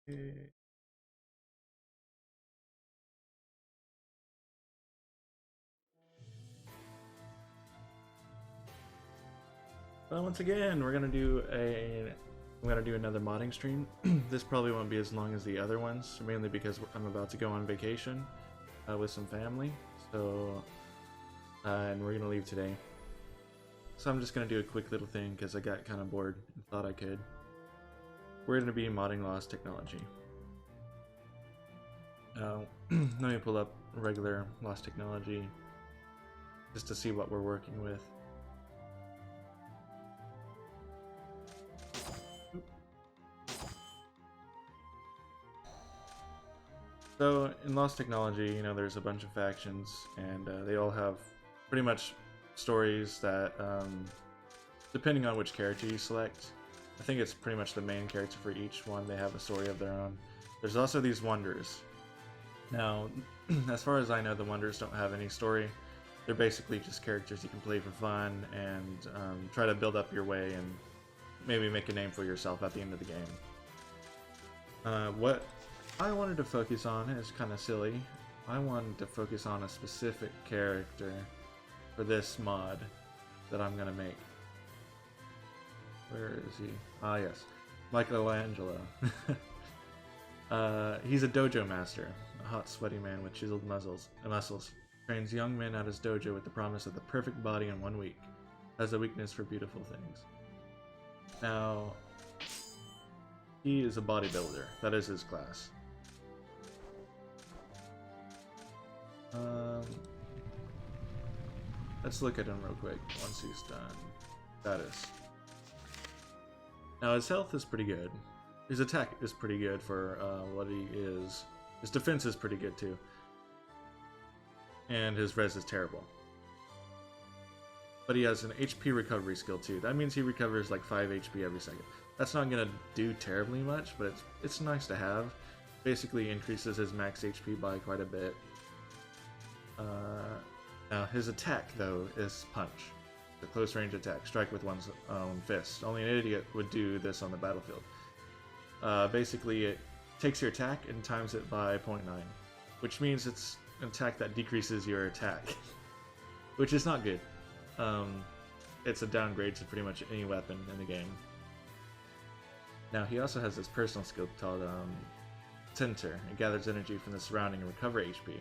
Okay. Well, once again, I'm gonna do another modding stream. This probably won't be as long as the other ones, mainly because I'm about to go on vacation with some family. So, and we're gonna leave today. So I'm just gonna do a quick little thing because I got kind of bored and thought I could. We're gonna be modding Lost Technology. Let me pull up regular Lost Technology just to see what we're working with. So in Lost Technology, there's a bunch of factions, and they all have pretty much stories that, depending on which character you select, I think it's pretty much the main character for each one. They have a story of their own. There's also these Wonders. Now, as far as I know, the Wonders don't have any story. They're basically just characters you can play for fun and try to build up your way and maybe make a name for yourself at the end of the game. What I wanted to focus on is kind of silly. I wanted to focus on a specific character for this mod that I'm gonna make. Where is he? Ah, yes, Michelangelo. He's a dojo master, a hot, sweaty man with chiseled muscles. Trains young men at his dojo with the promise of the perfect body in 1 week. Has a weakness for beautiful things. Now, he is a bodybuilder. That is his class. Let's look at him real quick once he's done. Status. Now his health is pretty good. His attack is pretty good for what he is. His defense is pretty good too. And his res is terrible. But he has an HP recovery skill too. That means he recovers like 5 HP every second. That's not gonna do terribly much, but it's nice to have. Basically increases his max HP by quite a bit. Now his attack though is punch. The close range attack, strike with one's own fist. Only an idiot would do this on the battlefield. Basically it takes your attack and times it by 0.9, which means it's an attack that decreases your attack, which is not good. It's a downgrade to pretty much any weapon in the game. Now he also has this personal skill called Center. It gathers energy from the surrounding and recover HP.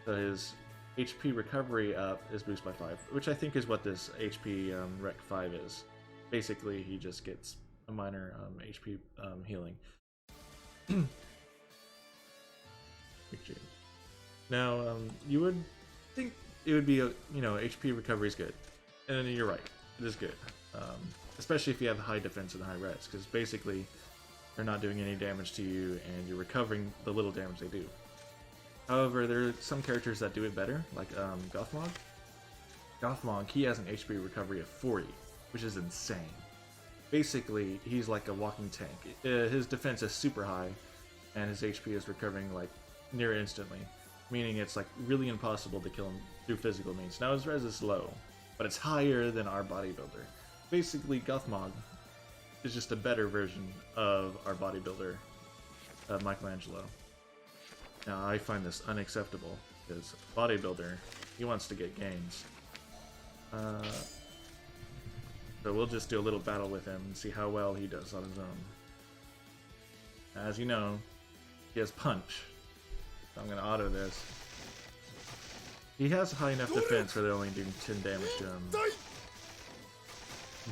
So his HP recovery up is boosted by 5, which I think is what this HP Rec 5 is. Basically, he just gets a minor HP healing. Now, you would think it would be, HP recovery is good. And you're right, it is good. Especially if you have high defense and high res, because basically they're not doing any damage to you and you're recovering the little damage they do. However, there are some characters that do it better, like Gothmog. Gothmog, he has an HP recovery of 40, which is insane. Basically, he's like a walking tank. His defense is super high, and his HP is recovering like near instantly, meaning it's like really impossible to kill him through physical means. Now his res is low, but it's higher than our bodybuilder. Basically, Gothmog is just a better version of our bodybuilder, Michelangelo. Now, I find this unacceptable, because bodybuilder, he wants to get gains. So we'll just do a little battle with him and see how well he does on his own. As you know, he has punch, so I'm going to auto this. He has high enough defense where they only do 10 damage to him,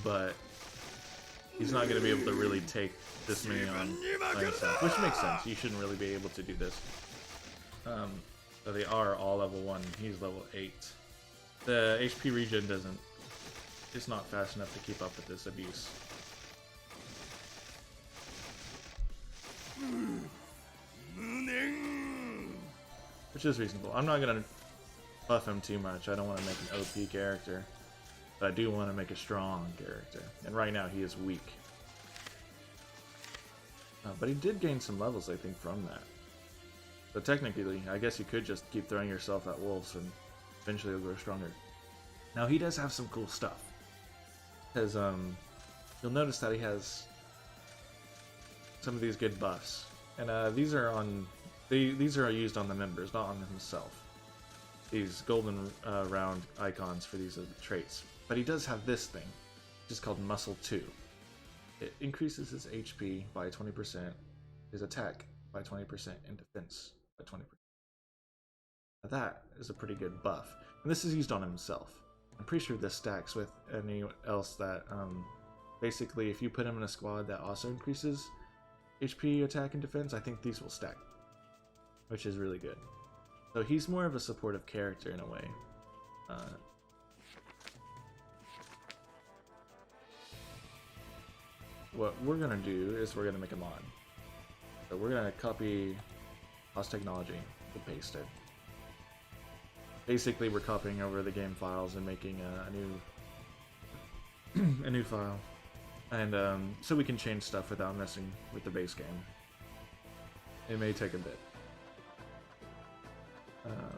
but he's not going to be able to really take this many on by himself, which makes sense. You shouldn't really be able to do this. So they are all level 1. He's level 8. The HP regen it's not fast enough to keep up with this abuse. Which is reasonable. I'm not gonna buff him too much. I don't want to make an OP character, but I do want to make a strong character. And right now he is weak. But he did gain some levels, I think, from that. So technically, I guess you could just keep throwing yourself at wolves and eventually he'll grow stronger. Now he does have some cool stuff. Because you'll notice that he has some of these good buffs. And these are used on the members, not on himself. These golden round icons for these traits. But he does have this thing, which is called Muscle 2. It increases his HP by 20%, his attack by 20%, and defense by 20%. Now that is a pretty good buff. And this is used on himself. I'm pretty sure this stacks with anyone else that, basically, if you put him in a squad that also increases HP, attack, and defense, I think these will stack, which is really good. So he's more of a supportive character in a way. What we're gonna do is we're gonna make a mod. So we're gonna copy Lost Technology and paste it. Basically, we're copying over the game files and making a new file, and so we can change stuff without messing with the base game. It may take a bit,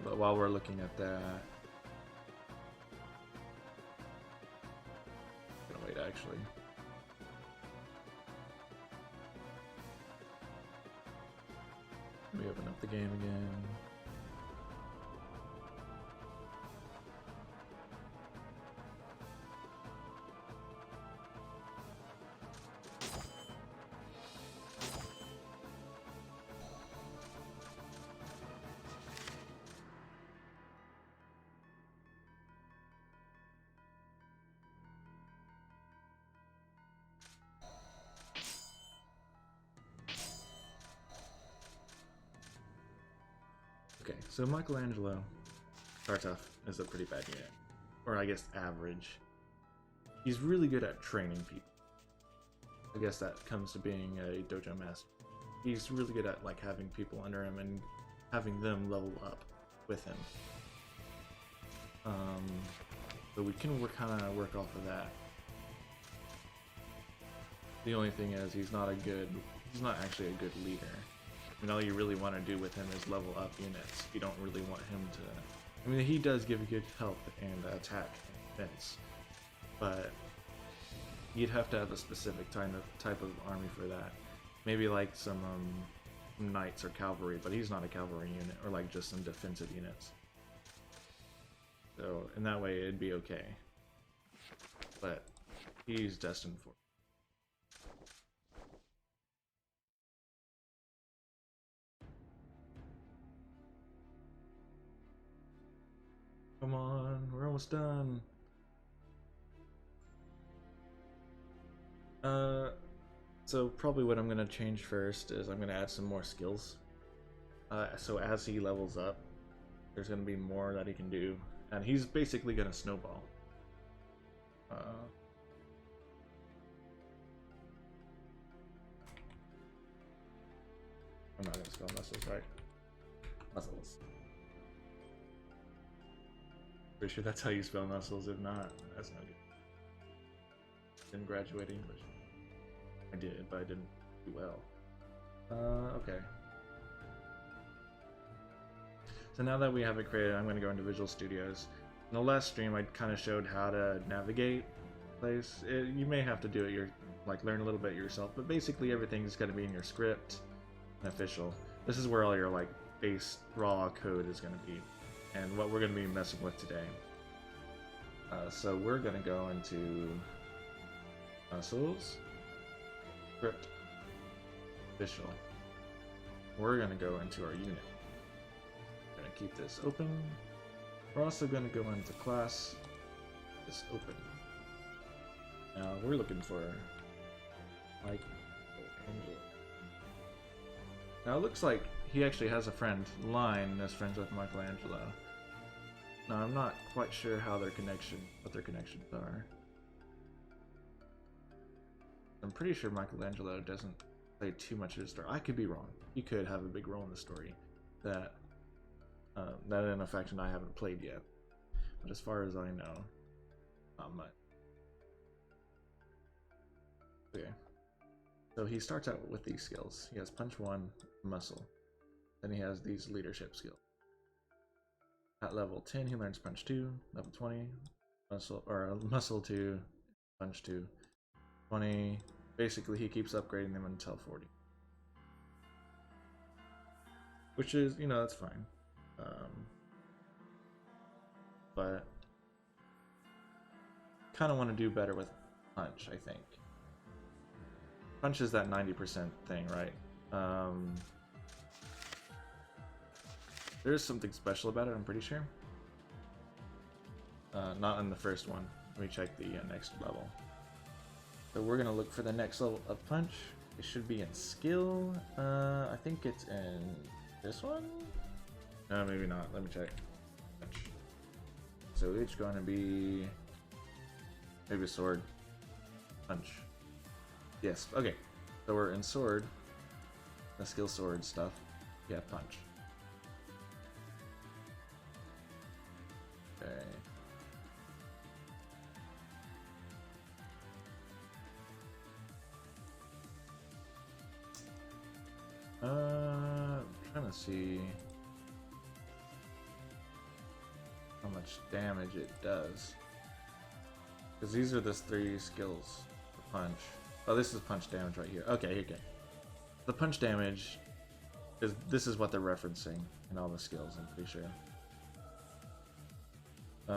but while we're looking at that, I'm gonna wait actually. Let me open up the game again. Okay, so Michelangelo Tartuffe is a pretty bad unit, or I guess average. He's really good at training people. I guess that comes to being a dojo master. He's really good at like having people under him and having them level up with him. So we can kind of work off of that. The only thing is he's not actually a good leader. And all you really want to do with him is level up units. You don't really want him to... I mean, he does give you good health and attack and defense, but you'd have to have a specific type of army for that. Maybe like some knights or cavalry, but he's not a cavalry unit, or like just some defensive units. So in that way, it'd be okay. But he's destined for... Come on, we're almost done. So probably what I'm gonna change first is I'm gonna add some more skills. So as he levels up, there's gonna be more that he can do, and he's basically gonna snowball. I'm not gonna spell muscles, right? Muscles. Pretty sure that's how you spell muscles. If not, that's not good. Didn't graduate English. I did, but I didn't do well. Okay. So now that we have it created, I'm going to go into Visual Studios. In the last stream, I kind of showed how to navigate place. You may have to do it learn a little bit yourself, but basically everything's going to be in your script and official. This is where all your like base raw code is going to be, and what we're going to be messing with today. So we're going to go into Muscles, Script, Official. We're going to go into our unit. We're going to keep this open. We're also going to go into Class, this open. Now we're looking for Michelangelo. Now it looks like he actually has a friend, Line, that's friends with Michelangelo. Now I'm not quite sure what their connections are. I'm pretty sure Michelangelo doesn't play too much of the story. I could be wrong. He could have a big role in the story that in a faction I haven't played yet. But as far as I know, not much. Okay. So he starts out with these skills. He has Punch 1, Muscle. Then he has these leadership skills. At level 10, he learns Punch 2. Level 20, Muscle 2, Punch 2. 20. Basically, he keeps upgrading them until 40. which is, you know, that's fine. But kind of want to do better with punch, I think. Punch is that 90% thing, right? There is something special about it, I'm pretty sure. Not in the first one. Let me check the next level. So we're gonna look for the next level of punch. It should be in skill. I think it's in this one? No, maybe not. Let me check. Punch. So it's gonna be maybe sword. Punch. Yes, okay. So we're in sword. The skill sword stuff. Yeah, punch. Okay. I'm trying to see how much damage it does. Because these are the 3 skills for punch. Oh, this is punch damage right here. Okay, okay. The punch damage is, this is what they're referencing in all the skills, I'm pretty sure.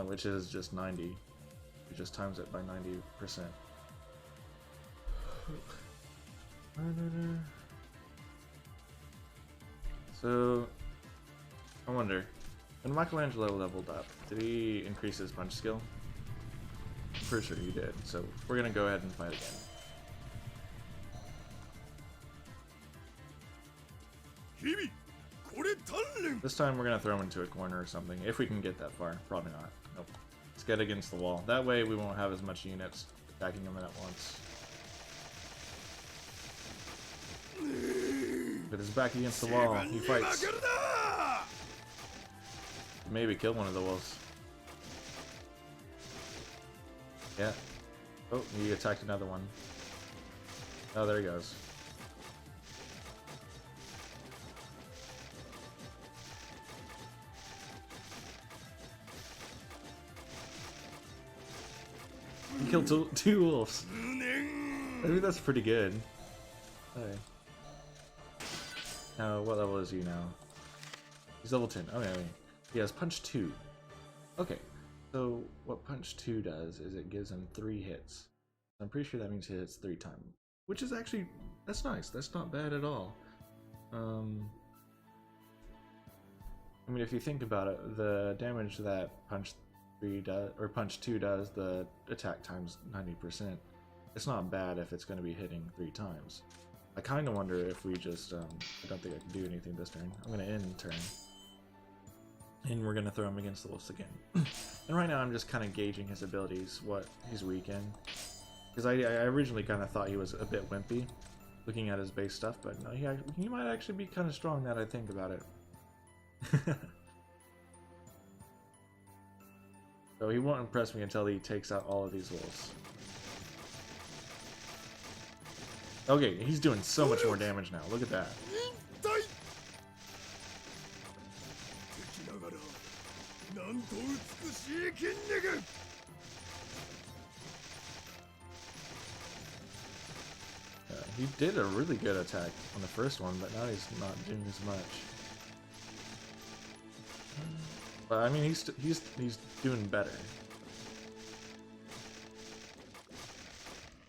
Which is just 90. You just times it by 90%. So, I wonder, when Michelangelo leveled up, did he increase his punch skill? I'm pretty sure he did, so we're gonna go ahead and fight again. This time we're gonna throw him into a corner or something, if we can get that far. Probably not. Nope. Let's get against the wall. That way we won't have as much units attacking him at once. With his back against the wall, he fights. Maybe kill one of the wolves. Yeah. Oh, he attacked another one. Oh, there he goes. He killed two wolves. I think that's pretty good. Okay. Now, what level is he now? He's level 10. Okay, he has punch 2. Okay, so what punch 2 does is it gives him 3 hits. I'm pretty sure that means he hits 3 times. Which is actually, that's nice. That's not bad at all. I mean, if you think about it, the damage that punch 3 does, or punch 2 does, the attack times 90%. It's not bad if it's going to be hitting 3 times. I kind of wonder if we just, I don't think I can do anything this turn. I'm going to end turn. And we're going to throw him against the wolves again. And right now I'm just kind of gauging his abilities, what he's weak in. Because I originally kind of thought he was a bit wimpy, looking at his base stuff, but no, he might actually be kind of strong now that I think about it. So he won't impress me until he takes out all of these wolves. Okay, he's doing so much more damage now. Look at that. He did a really good attack on the first one, but now he's not doing as much. But I mean, he's doing better.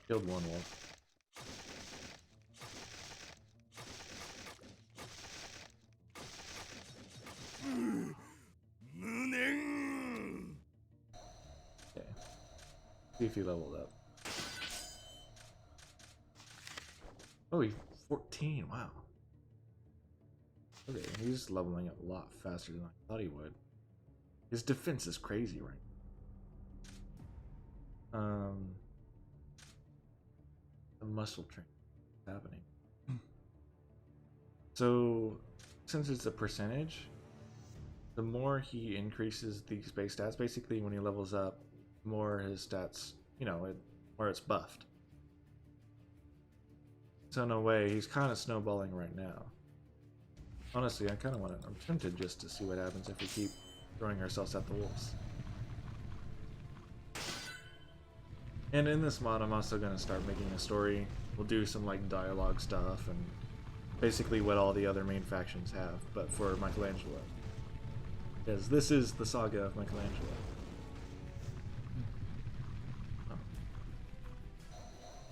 Killed one wolf. Okay. See if he leveled up. Oh, he's 14. Wow. Okay, he's leveling up a lot faster than I thought he would. His defense is crazy, right? The muscle train is happening. So, since it's a percentage, the more he increases these base stats, basically when he levels up, the more his stats, you know, more it's buffed. So in a way, he's kind of snowballing right now. Honestly, I'm tempted just to see what happens if we keep throwing ourselves at the wolves. And in this mod, I'm also going to start making a story. We'll do some like dialogue stuff and basically what all the other main factions have, but for Michelangelo. Because this is the saga of Michelangelo.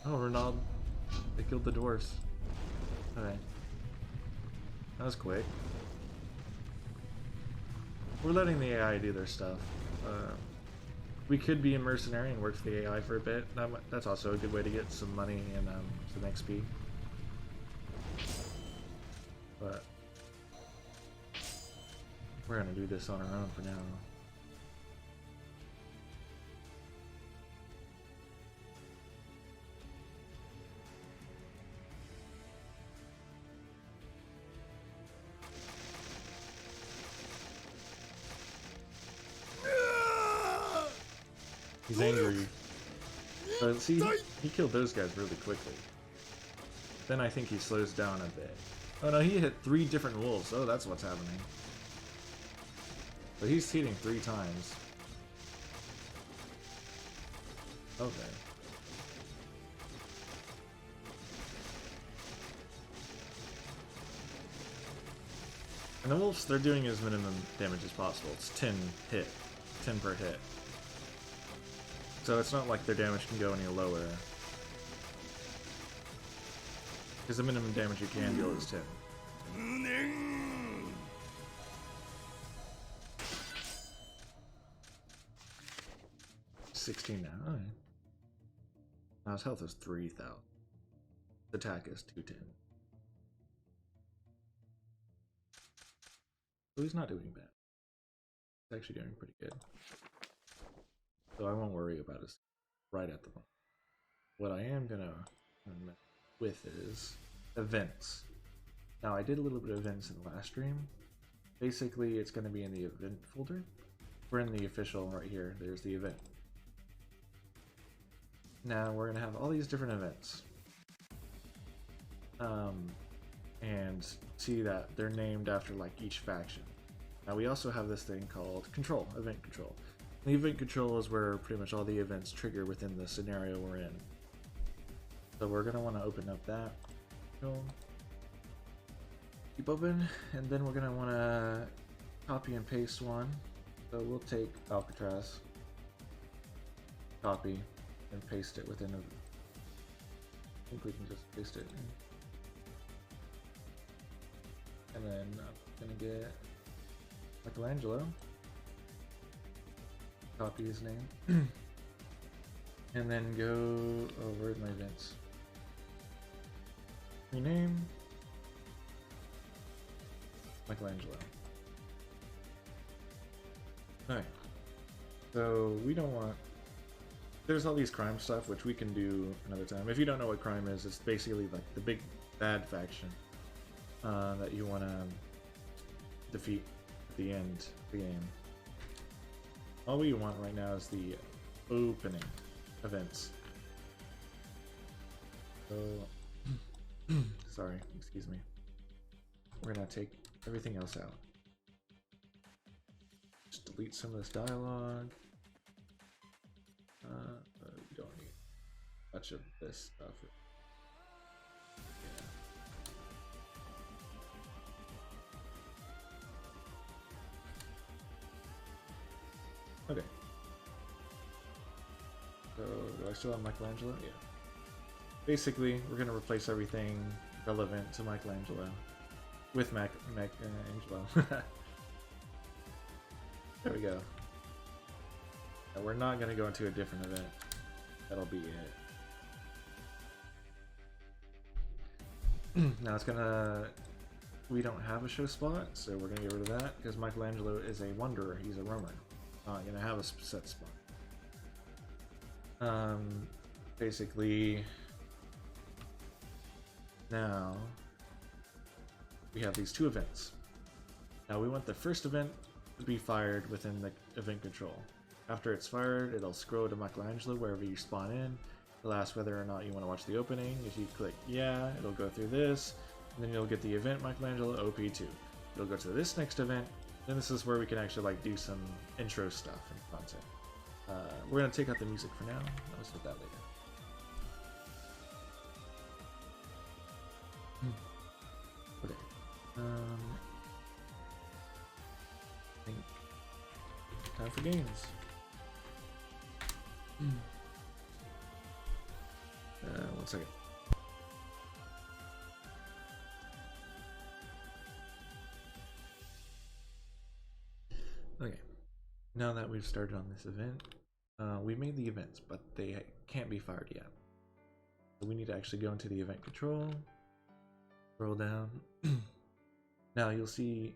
Oh, Ronald. They killed the dwarves. Okay. That was quick. We're letting the AI do their stuff. We could be a mercenary and work for the AI for a bit. That's also a good way to get some money and some XP. But we're gonna do this on our own for now. He's angry. But see, he killed those guys really quickly. Then I think he slows down a bit. Oh no, he hit 3 different wolves. Oh, that's what's happening. But he's hitting 3 times. Okay. And the wolves, they're doing as minimum damage as possible. It's 10 per hit. So it's not like their damage can go any lower. Because the minimum damage you can deal is 10. 16 now. Alright. Now his health is 3,000. His attack is 210. So he's not doing bad. He's actually doing pretty good. So I won't worry about us right at the moment. What I am gonna mess with is events. Now I did a little bit of events in the last stream. Basically it's gonna be in the event folder. We're in the official right here. There's the event. Now we're gonna have all these different events. And see that they're named after like each faction. Now we also have this thing called control, event control. The event control is where pretty much all the events trigger within the scenario we're in. So we're going to want to open up that. Keep open, and then we're going to want to copy and paste one. So we'll take Alcatraz, copy, and paste it within a... I think we can just paste it in. And then I'm going to get Michelangelo. Copy his name, and then go over my events. Rename Michelangelo. Alright, so we don't want. There's all these crime stuff which we can do another time. If you don't know what crime is, it's basically like the big bad faction that you want to defeat at the end of the game. All we want right now is the opening events. So, sorry, excuse me. We're gonna take everything else out. Just delete some of this dialogue. We don't need much of this stuff. Okay. So, do I still have Michelangelo? Yeah. Basically, we're going to replace everything relevant to Michelangelo with Michelangelo. There we go. Now, we're not going to go into a different event. That'll be it. Now it's going to... We don't have a show spot, so we're going to get rid of that, because Michelangelo is a wanderer. He's a roamer. Not gonna have a set spot. Basically, now we have these 2 events. Now we want the first event to be fired within the event control. After it's fired, it'll scroll to Michelangelo wherever you spawn in. It'll ask whether or not you want to watch the opening. If you click yeah, it'll go through this, and then you'll get the event Michelangelo OP2. You'll go to this next event. Then this is where we can actually like do some intro stuff and content. We're gonna take out the music for now. I'll set that later. I think time for games. One second. Okay, now that we've started on this event, we made the events, but they can't be fired yet. So we need to actually go into the event control, scroll down. Now you'll see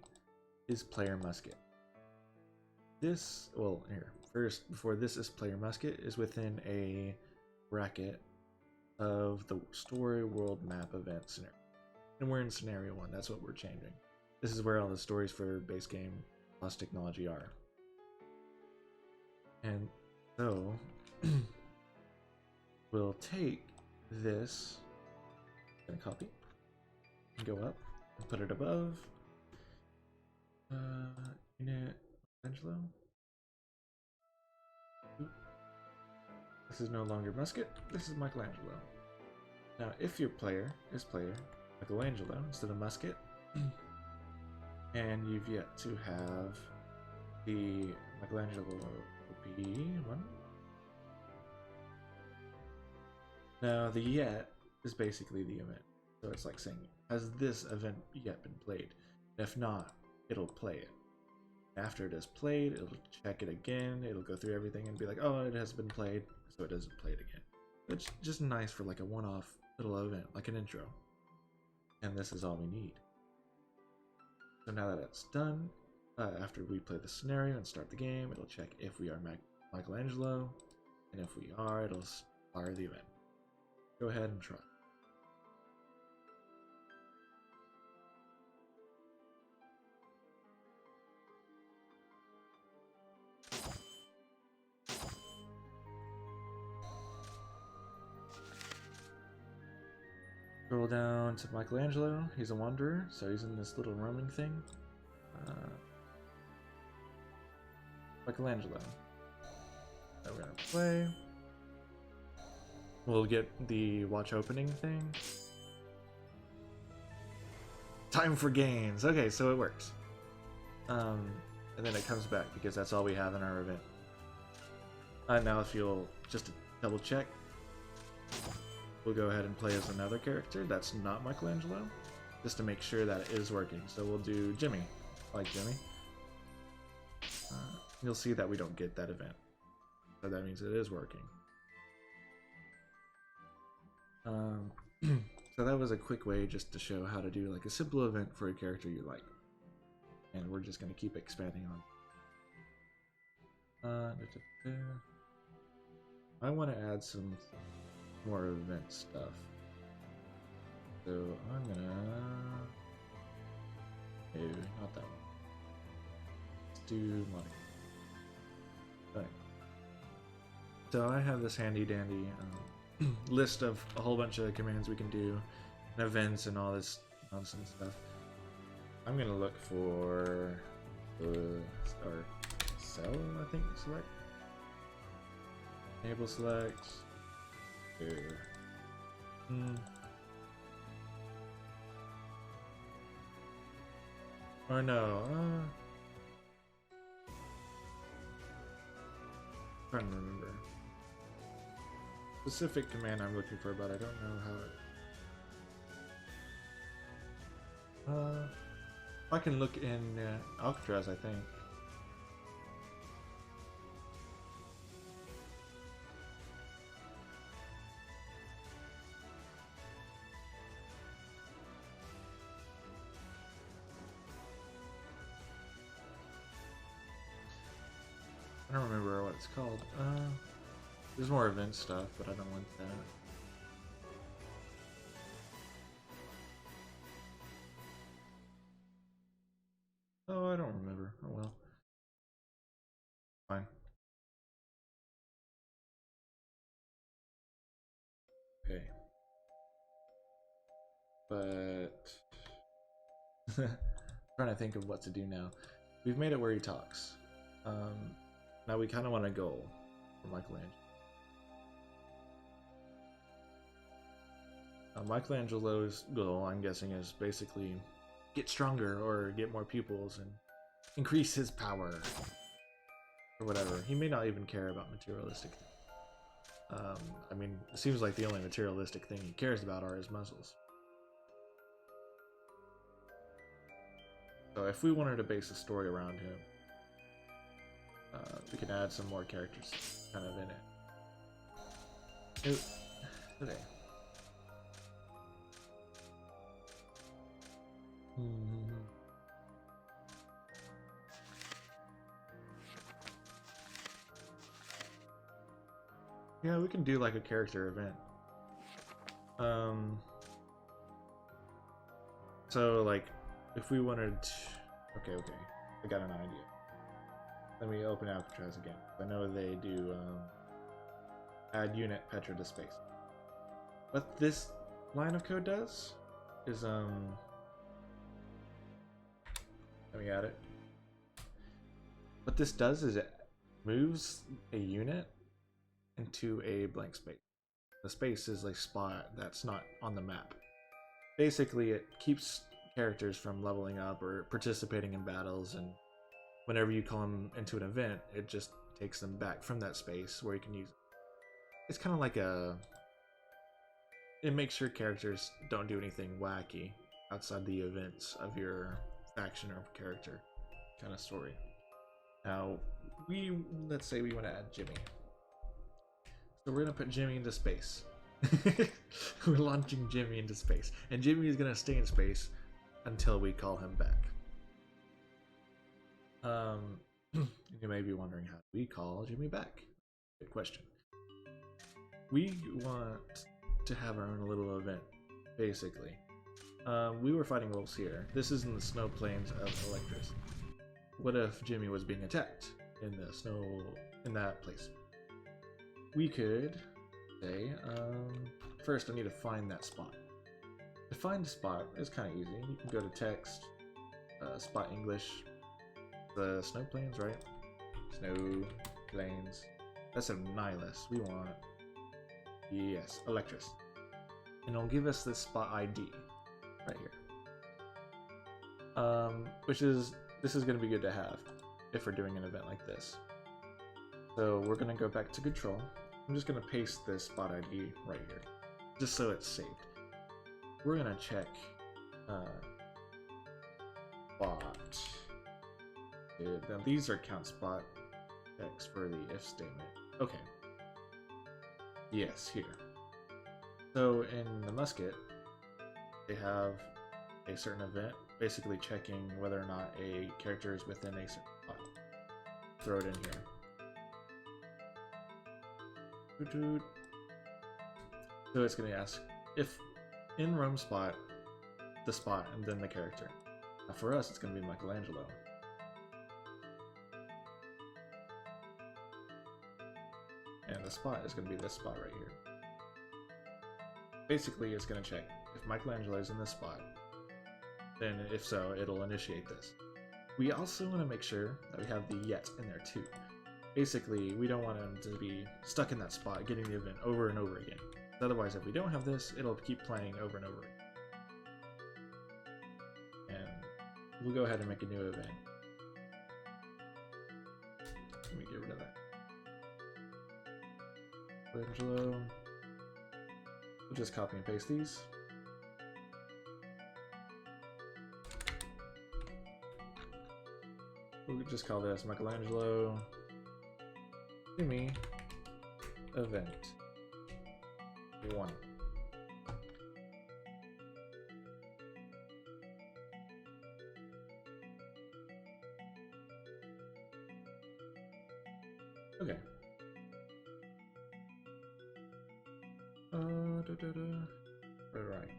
is player musket. This, well, here, first, before this is player musket, is within a bracket of the story world map event scenario. And we're in scenario 1, that's what we're changing. This is where all the stories for base game plus technology are. And so we'll take this, gonna copy, and go up and put it above unit Michelangelo. This is no longer musket, this is Michelangelo. Now if your player is player Michelangelo instead of musket, and you've yet to have the Michelangelo OP1. Now the yet is basically the event. So it's like saying, has this event yet been played? If not, it'll play it. After it is played, it'll check it again, it'll go through everything and be like, oh, it has been played, so it doesn't play it again. It's just nice for like a one-off little event, like an intro. And this is all we need. So now that it's done, after we play the scenario and start the game, it'll check if we are Michelangelo, and if we are, it'll fire the event. Go ahead and try. Scroll down to Michelangelo. He's a wanderer, so he's in this little roaming thing. Michelangelo. Now we're gonna play. We'll get the watch opening thing. Time for games. Okay, so it works. And then it comes back because that's all we have in our event. Now if you'll just double check, we'll go ahead and play as another character that's not Michelangelo, just to make sure that it is working. So we'll do Jimmy. I like Jimmy. You'll see that we don't get that event, so that means it is working. So that was a quick way just to show how to do like a simple event for a character you like, and we're just going to keep expanding on. I want to add some more event stuff, so I'm gonna not that one. Let's do money. Okay. So I have this handy dandy list of a whole bunch of commands we can do, and events and all this nonsense stuff. I'm gonna look for or sell, I think, select. Enable select. Here. Or no, trying to remember. Specific command I'm looking for, but I don't know how it... I can look in Alcatraz, I think. I don't remember what it's called. There's more event stuff, but I don't want that. Oh, I don't remember. Oh well. Fine. Okay. But... trying to think of what to do now. We've made it where he talks. Now we kind of want a goal for Michelangelo. Michelangelo's goal, I'm guessing, is basically get stronger or get more pupils and increase his power or whatever. He may not even care about materialistic things. I mean, it seems like the only materialistic thing he cares about are his muscles. So if we wanted to base a story around him, we can add some more characters kind of in it. Okay. Yeah, we can do like a character event. So like, if we wanted to... Okay, I got an idea. Let me open Alcatraz again. I know they do add unit Petra to space. What this line of code does is let me add it. What this does is it moves a unit into a blank space. The space is like spot that's not on the map. Basically, it keeps characters from leveling up or participating in battles, and whenever you call them into an event, it just takes them back from that space where you can use it. It's kind of like it makes sure characters don't do anything wacky outside the events of your faction or character kind of story. Now, let's say we want to add Jimmy. So we're going to put Jimmy into space. We're launching Jimmy into space. And Jimmy is going to stay in space until we call him back. You may be wondering, how do we call Jimmy back? Good question. We want to have our own little event, basically. We were fighting wolves here. This is in the snow plains of Electris. What if Jimmy was being attacked in the snow in that place? We could say, first I need to find that spot. To find a spot is kind of easy. You can go to text, spot English, the snow plains, right? Snow plains. That's a Nihilus. We want, yes, Electris. And it'll give us this spot ID right here. This is going to be good to have if we're doing an event like this. So we're going to go back to control. I'm just going to paste this spot ID right here, just so it's saved. We're going to check spot. Now these are count spot checks for the if statement. Okay. Yes, here. So in the musket, they have a certain event, basically checking whether or not a character is within a certain spot. Throw it in here. So it's going to ask if in roam spot, the spot, and then the character. Now for us, it's going to be Michelangelo. And the spot is going to be this spot right here. Basically, it's going to check if Michelangelo is in this spot. Then if so, it'll initiate this. We also want to make sure that we have the yet in there too. Basically, we don't want him to be stuck in that spot getting the event over and over again. Otherwise, if we don't have this, it'll keep playing over and over again. And we'll go ahead and make a new event. Let me get rid of that. Michelangelo. We'll just copy and paste these. We'll just call this Michelangelo Jimmy Event 1. Okay. Right.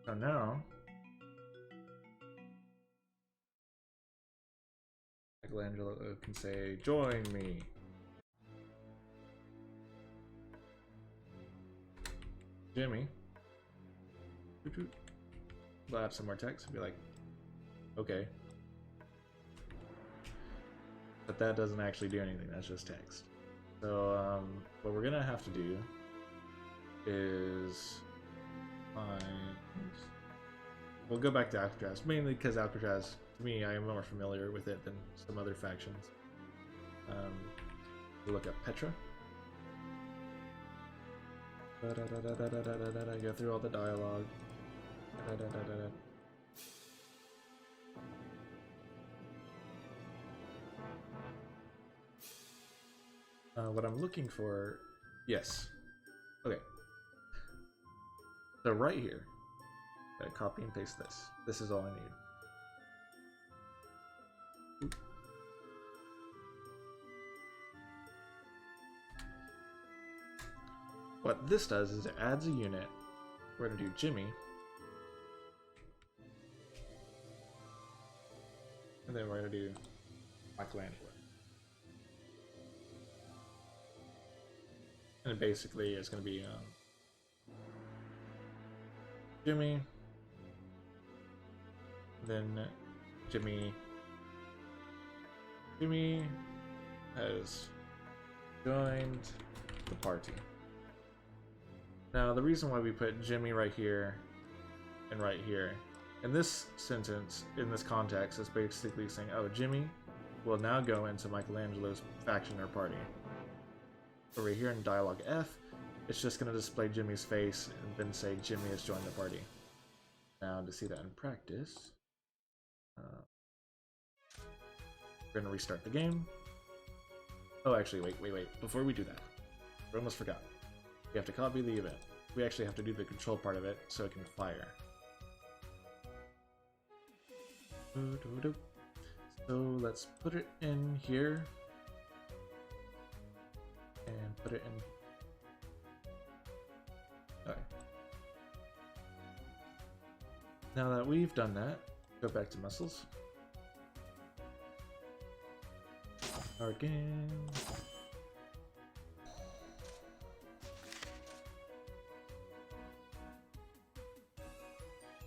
So now Michelangelo can say, "Join me." Jimmy. We'll add some more text and be like, okay. But that doesn't actually do anything, that's just text. So what we're gonna have to do is find we'll go back to Alcatraz, mainly because Alcatraz, to me, I am more familiar with it than some other factions. We'll look up Petra. Go through all the dialogue. What I'm looking for, yes. Okay. So right here, gotta copy and paste this. This is all I need. Oop. What this does is it adds a unit. We're gonna do Jimmy. And then we're gonna do Michelangelo. And basically it's gonna be Jimmy, then Jimmy has joined the party. Now the reason why we put Jimmy right here and right here, in this sentence, in this context, is basically saying, oh, Jimmy will now go into Michelangelo's faction or party. Over here in dialogue F, it's just going to display Jimmy's face and then say Jimmy has joined the party. Now to see that in practice, we're going to restart the game. Oh, actually, wait. Before we do that, we almost forgot. We have to copy the event. We actually have to do the control part of it so it can fire. So let's put it in here. And put it in. Okay. Now that we've done that, go back to muscles. Our game.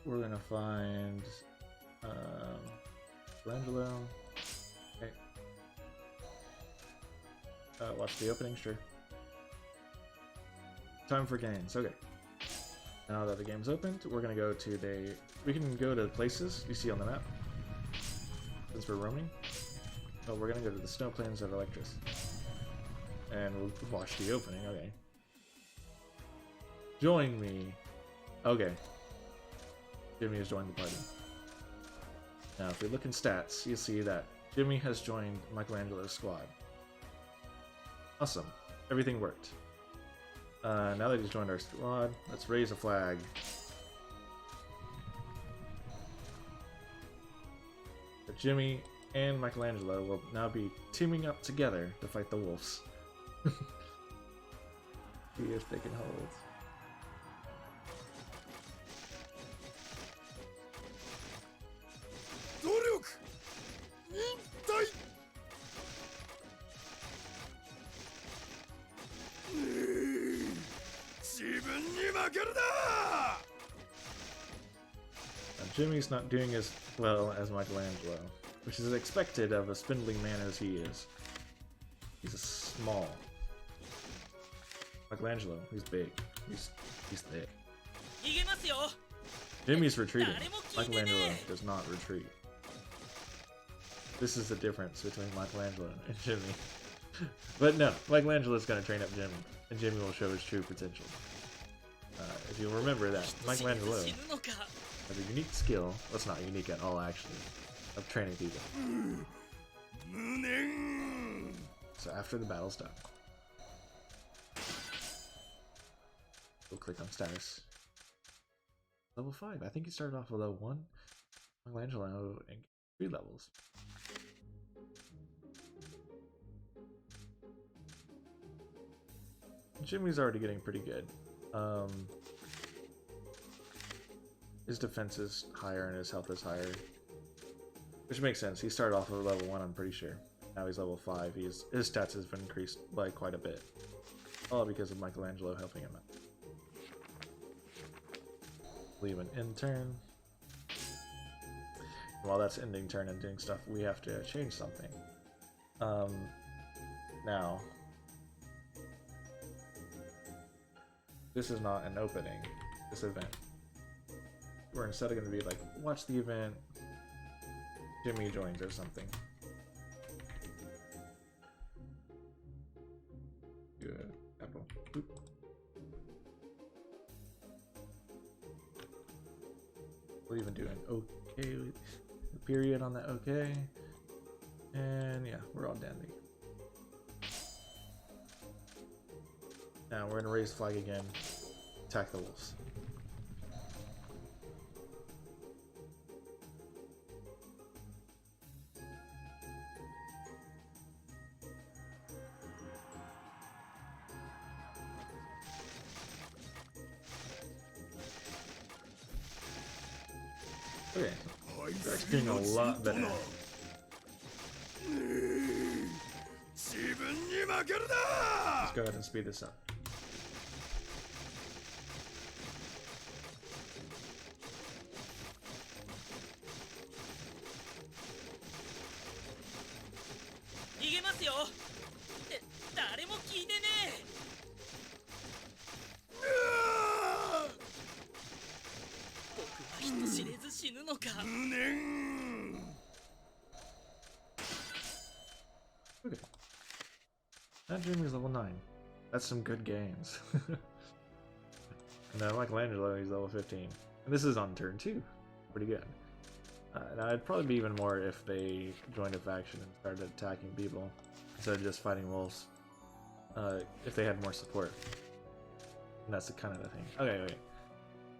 We're gonna find Michelangelo. Okay. Watch the opening, sure. Time for games. Okay. Now that the game's opened, we're gonna go to the. We can go to places you see on the map. Since we're roaming. Oh, we're gonna go to the snow plains of Electris. And we'll watch the opening. Okay. Join me. Okay. Jimmy has joined the party. Now, if we look in stats, you see that Jimmy has joined Michelangelo's squad. Awesome. Everything worked. Now that he's joined our squad, let's raise a flag. But Jimmy and Michelangelo will now be teaming up together to fight the wolves. See if they can hold. Jimmy's not doing as well as Michelangelo, which is expected of a spindly man as he is. He's a small. Michelangelo, he's big. He's thick. Jimmy's retreating. Michelangelo does not retreat. This is the difference between Michelangelo and Jimmy. But no, Michelangelo's gonna train up Jimmy, and Jimmy will show his true potential. If you remember that, Michelangelo has a unique skill, well, it's not unique at all actually, of training people. So after the battle's done, we'll click on status. Level 5, I think he started off with level 1. Michelangelo and 3 levels. Jimmy's already getting pretty good. His defense is higher and his health is higher. Which makes sense. He started off with level 1, I'm pretty sure. Now he's level 5. His stats have increased by quite a bit. All because of Michelangelo helping him out. Leave an end turn. While that's ending turn and doing stuff, we have to change something. Now, this is not an opening, this event. we're instead going to be like, watch the event, Jimmy joins or something. Good. Apple. Oop. We'll even do an okay period on that okay. And yeah, we're all dandy. Now we're gonna raise flag again. Attack the wolves. Okay, that's doing a lot better. Let's go ahead and speed this up. Okay. That Jimmy's level 9. That's some good gains. And Michelangelo, he's level 15. And this is on turn 2. Pretty good. Now it'd probably be even more if they joined a faction and started attacking people instead of just fighting wolves. If they had more support. And that's the kind of the thing. Okay.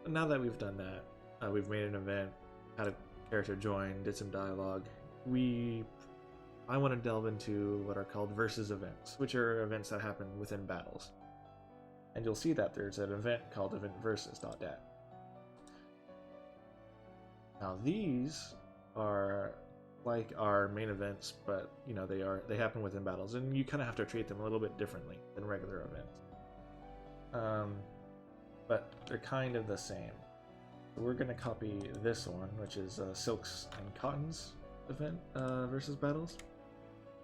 Now that we've done that, we've made an event, had a character join, did some dialogue. I want to delve into what are called versus events, which are events that happen within battles. And you'll see that there's an event called eventversus.dat. Now these are like our main events, but you know they happen within battles, and you kind of have to treat them a little bit differently than regular events. But they're kind of the same. So we're going to copy this one, which is Silks and Cottons event versus battles.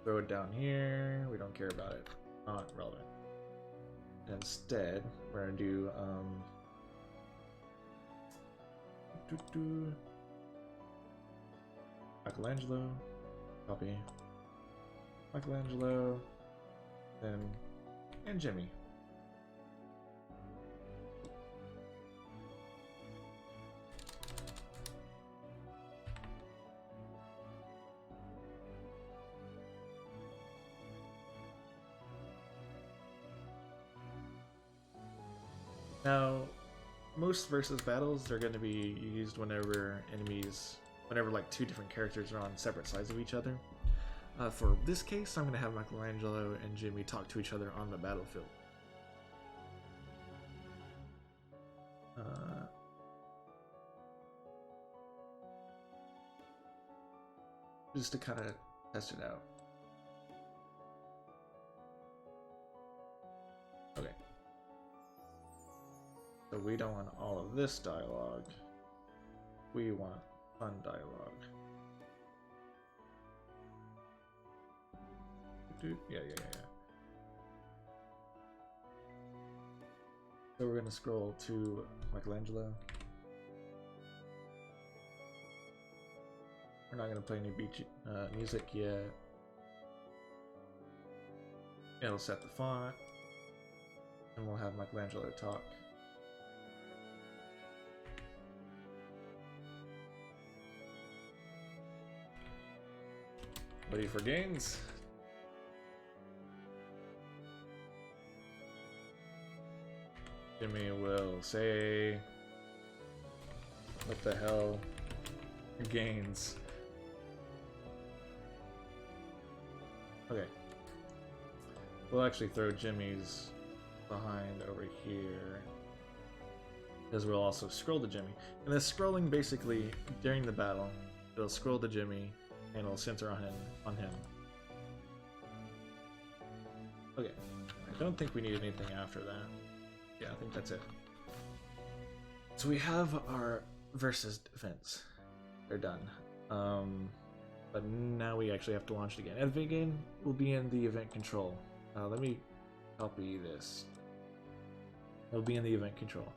Throw it down here. We don't care about it. Not relevant. Instead, we're going to do Michelangelo, copy, Michelangelo, and Jimmy. Now, most versus battles are going to be used whenever like two different characters are on separate sides of each other. For this case, I'm going to have Michelangelo and Jimmy talk to each other on the battlefield. Just to kind of test it out. Okay. So we don't want all of this dialogue. We want fun dialogue. Yeah. So we're gonna scroll to Michelangelo. We're not gonna play any beach music yet. It'll set the font, and we'll have Michelangelo talk. Ready for games? Jimmy will say, what the hell? Gains. Okay. We'll actually throw Jimmy's behind over here, because we'll also scroll to Jimmy. And the scrolling basically, during the battle, it'll scroll to Jimmy, and it'll center on him. Okay. I don't think we need anything after that. Yeah, I think that's it. So we have our versus events. They're done. But now we actually have to launch it again. And again, will be in the event control. Let me copy this. It'll be in the event control.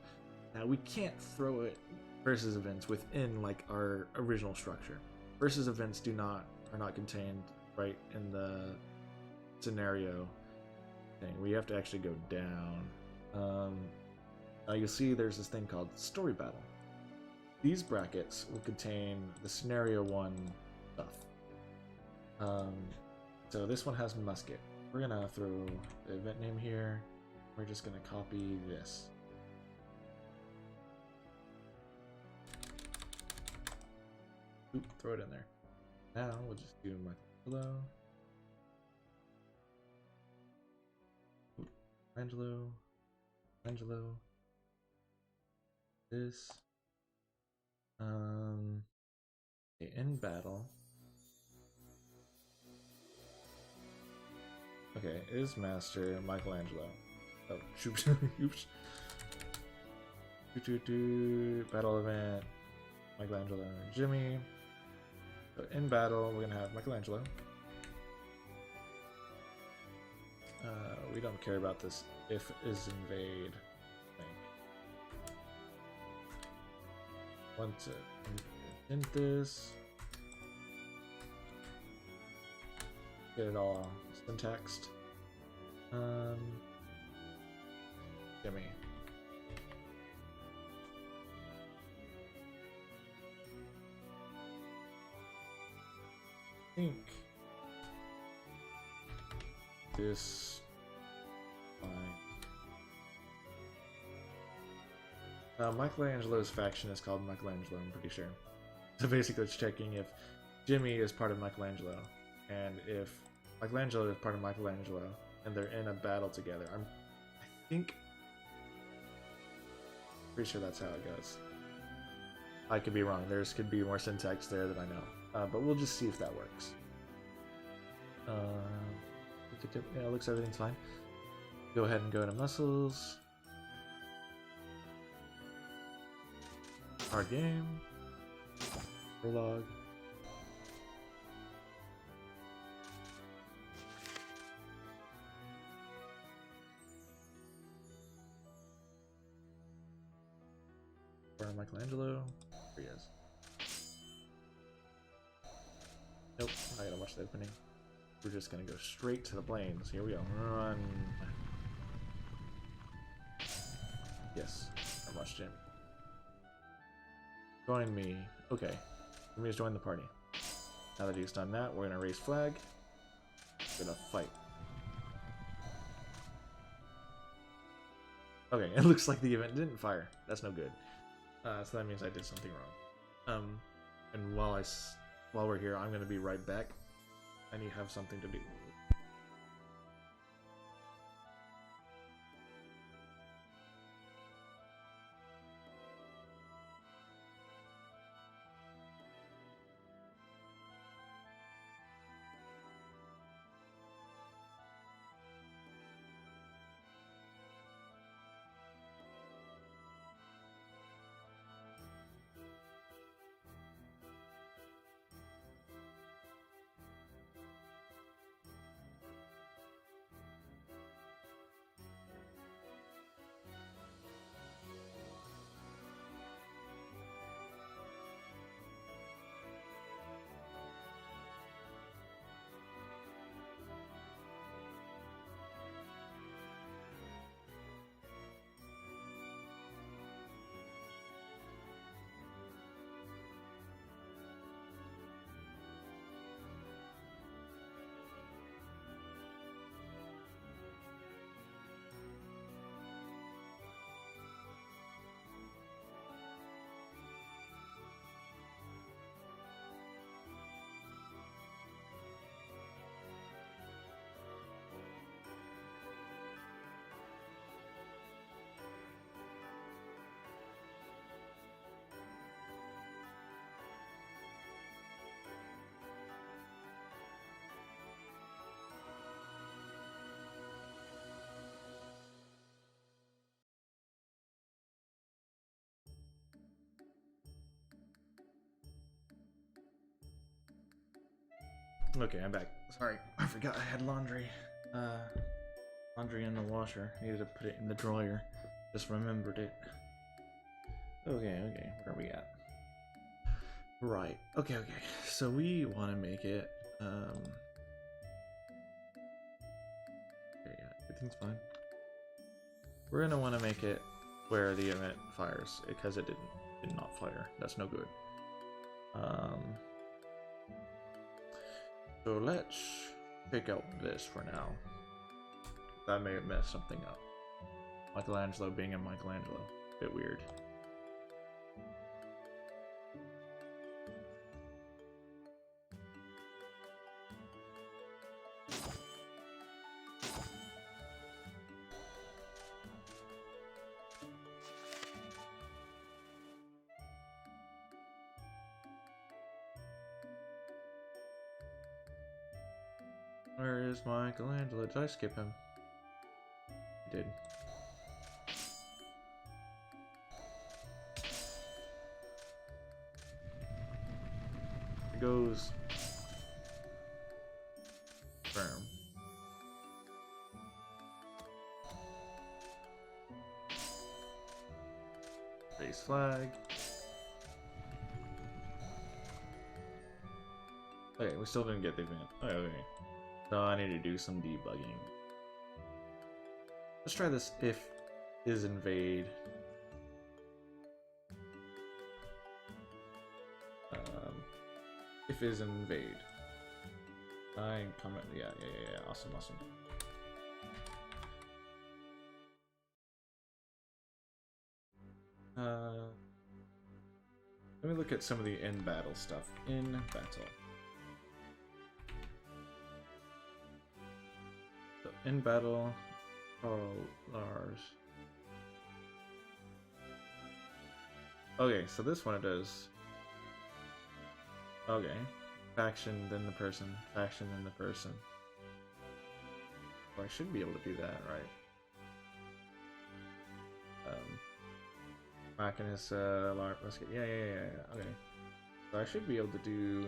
Now we can't throw it versus events within like our original structure. Versus events are not contained right in the scenario thing. We have to actually go down. Now you'll see there's this thing called story battle. These brackets will contain the scenario 1 stuff. So this one has musket. We're gonna throw the event name here. We're just gonna copy this. Oop, throw it in there. Now we'll just do Michelangelo. Angelo. This. Okay, in battle. Okay, is master Michelangelo. Oh, shoot. Oops. Battle event. Michelangelo and Jimmy. So in battle, we're gonna have Michelangelo. We don't care about this if is invade thing. Want to indent this. Get it all syntaxed. Jimmy. I think this Michelangelo's faction is called Michelangelo, I'm pretty sure. So basically it's checking if Jimmy is part of Michelangelo, and if Michelangelo is part of Michelangelo, and they're in a battle together. I think pretty sure that's how it goes. I could be wrong. There's could be more syntax there than I know. But we'll just see if that works. Yeah, it looks everything's fine. Go ahead and go to muscles. Hard game. Prologue. Where Michelangelo? Here he is. Nope, I gotta watch the opening. We're just gonna go straight to the plains. Here we go. Run. Yes, I watched him. Join me. Okay, let me just join the party. Now that he's done that, we're gonna raise flag. We're gonna fight. Okay, it looks like the event didn't fire. That's no good. So that means I did something wrong. And while we're here, I'm gonna be right back. I need to have something to do. Okay, I'm back. Sorry, I forgot I had laundry. Laundry in the washer. Needed to put it in the dryer. Just remembered it. Okay, where are we at? Right. Okay. So we want to make it. Okay, yeah, everything's fine. We're gonna want to make it where the event fires because it did not fire. That's no good. So let's pick out this for now. That may have messed something up. Michelangelo being a Michelangelo. Bit weird. Where is Michelangelo? Did I skip him? I did. It goes firm. Raise flag. Okay, we still didn't get the event. Okay. So I need to do some debugging. Let's try this if is invade. If is invade. I comment. Yeah. Awesome. Let me look at some of the in battle stuff. In battle. So in battle, Carl Lars. Okay, so this one it does. Okay. Faction, then the person. Faction, then the person. Well, I should be able to do that, right? Machinus, let's get. Yeah. Okay. So I should be able to do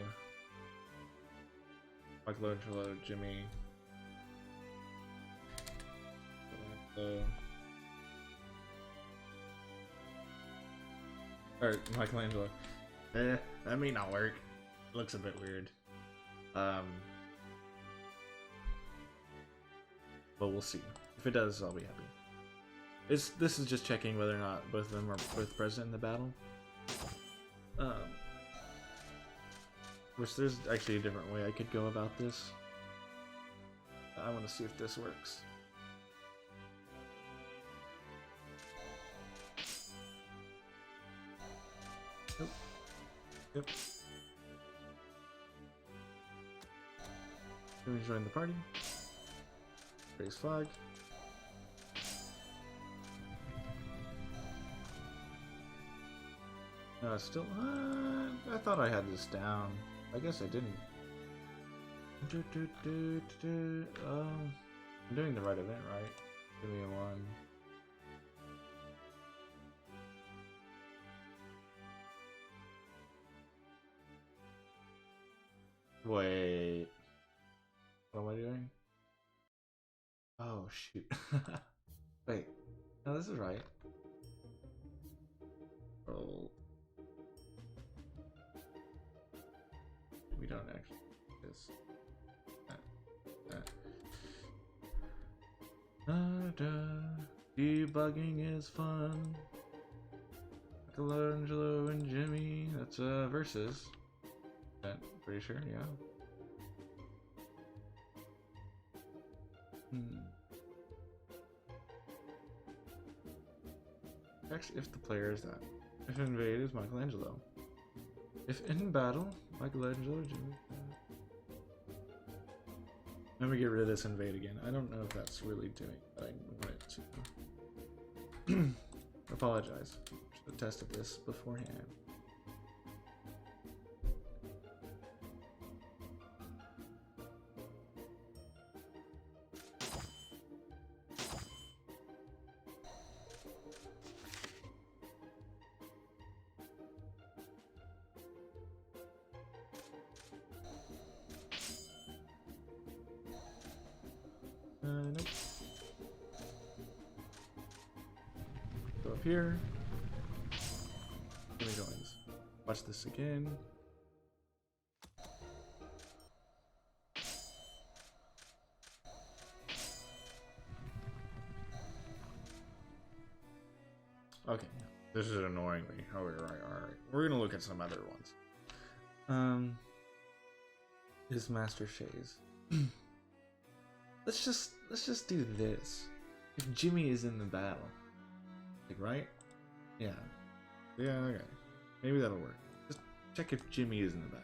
Michelangelo, Jimmy. Or Michelangelo. That may not work. Looks a bit weird. But we'll see. If it does, I'll be happy. This is just checking whether or not both of them are both present in the battle. Which there's actually a different way I could go about this. I want to see if this works. Nope. Yep. Let me join the party. Raise flag. No, it's still. I thought I had this down. I guess I didn't. I'm doing the right event, right? Give me a 1. Wait. What am I doing? Oh, shoot. Wait. No, this is right. Roll. We don't actually do this. Debugging is fun. Michelangelo and Jimmy. That's versus. Pretty sure, yeah. Actually, if the player is that. If invade is Michelangelo. If in battle, Michelangelo, Jimmy. Let me get rid of this invade again. I don't know if that's really doing what I want it to. Apologize. Should have tested this beforehand. Nope. Go up here. watch this again. Okay, this is annoying me. Oh, alright. We're gonna look at some other ones. Is Master Shays. let's just do this. If Jimmy is in the battle, like, right? Yeah. Yeah, okay. Maybe that'll work. Just check if Jimmy is in the battle.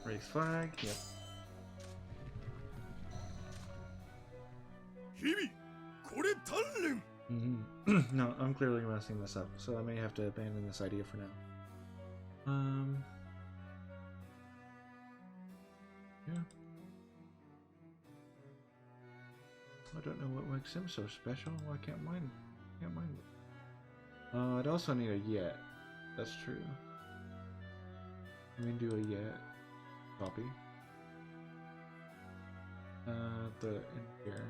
Raise flag, yep. No, I'm clearly messing this up, so I may have to abandon this idea for now. Yeah. I don't know what makes him so special. Well, I can't mind it. I'd also need a yet. That's true. I'm gonna do a yet. Copy. The in here.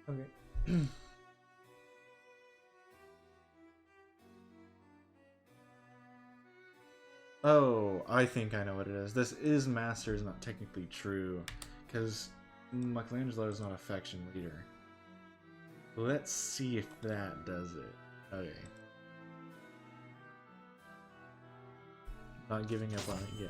Okay. Oh, I think I know what it is. This is Master is not technically true, because Michelangelo is not a faction leader. Let's see if that does it. Okay. Not giving up on it yet.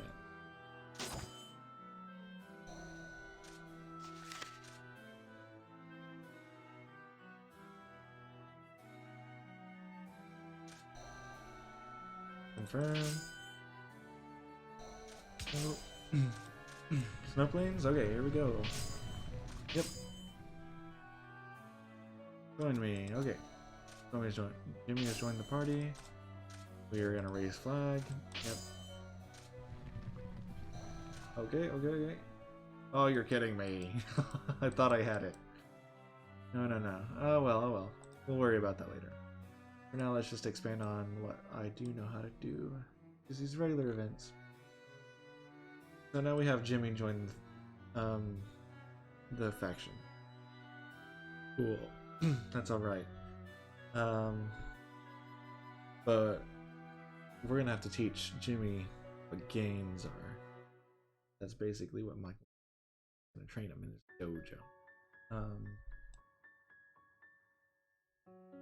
Confirm. Oh. Snow planes? Okay, here we go. Yep. Join me. Okay. Jimmy has joined the party. We are gonna raise flag. Yep. Okay. Oh, you're kidding me. I thought I had it. No. Oh well. We'll worry about that later. For now, let's just expand on what I do know how to do. Is these regular events. So now we have Jimmy join the faction. Cool. That's alright. But we're gonna have to teach Jimmy what gains are. That's basically what Michael's gonna train him in his dojo.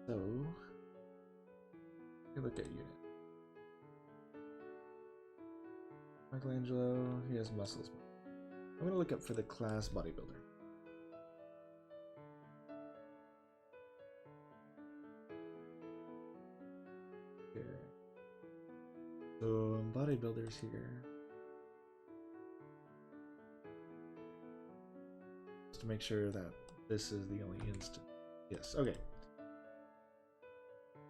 So we look at unit. Michelangelo, he has muscles. I'm gonna look up for the class bodybuilder. Here. So bodybuilders here. Just to make sure that this is the only instant. Yes, okay.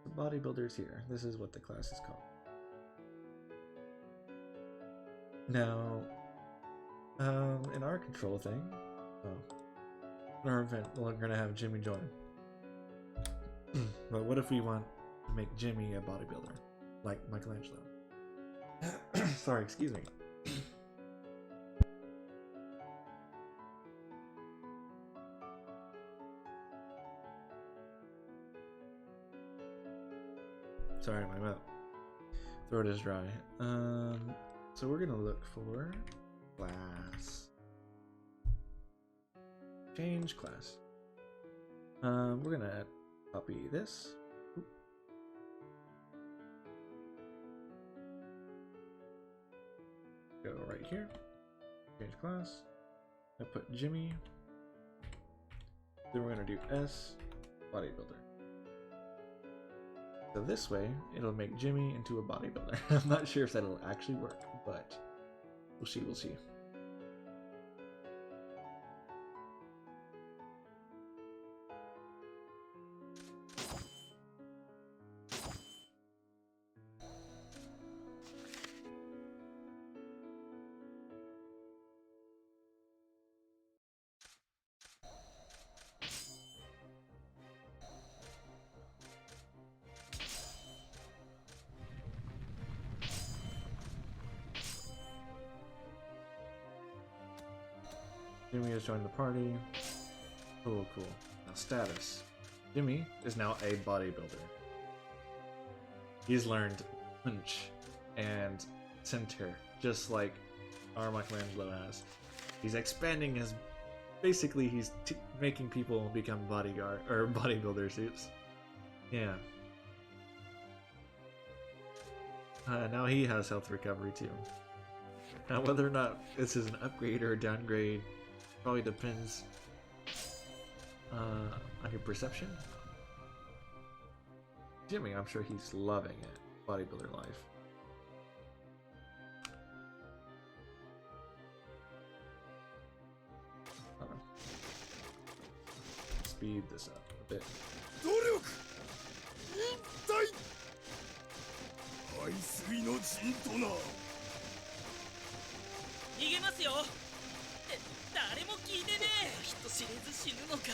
The bodybuilders here. This is what the class is called. Now, in our control thing, in our event, we're gonna have Jimmy join. But what if we want to make Jimmy a bodybuilder, like Michelangelo? Sorry, excuse me. Sorry, my mouth. Throat is dry. So we're gonna look for class. Change class. We're gonna copy this. Oop. Go right here. Change class. I put Jimmy. Then we're gonna do S bodybuilder. So this way, it'll make Jimmy into a bodybuilder. I'm not sure if that'll actually work, but we'll see, we'll see. Jimmy has joined the party. Cool, cool. Now status. Jimmy is now a bodybuilder. He's learned punch and center, just like our Michelangelo has. He's expanding his... Basically, he's making people become bodyguard or bodybuilder suits. Yeah. Now he has health recovery too. Now whether or not this is an upgrade or a downgrade probably depends on your perception. Jimmy, I'm sure he's loving it. Bodybuilder life. Speed this up a bit. 排水の陣とな逃げますよって誰も聞いてねえ人知れず死ぬのか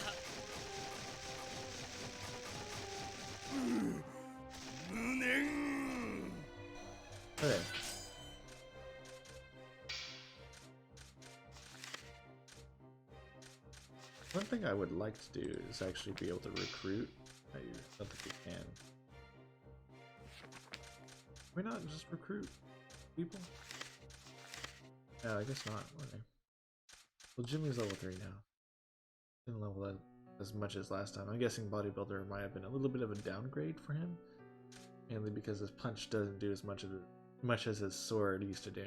無念 Okay. One thing I would like to do is actually be able to recruit. I don't think we can. Can we not just recruit people? Yeah, I guess not. Okay. Well, Jimmy's level 3 now. Didn't level that as much as last time. I'm guessing bodybuilder might have been a little bit of a downgrade for him, mainly because his punch doesn't do as much as his sword used to do.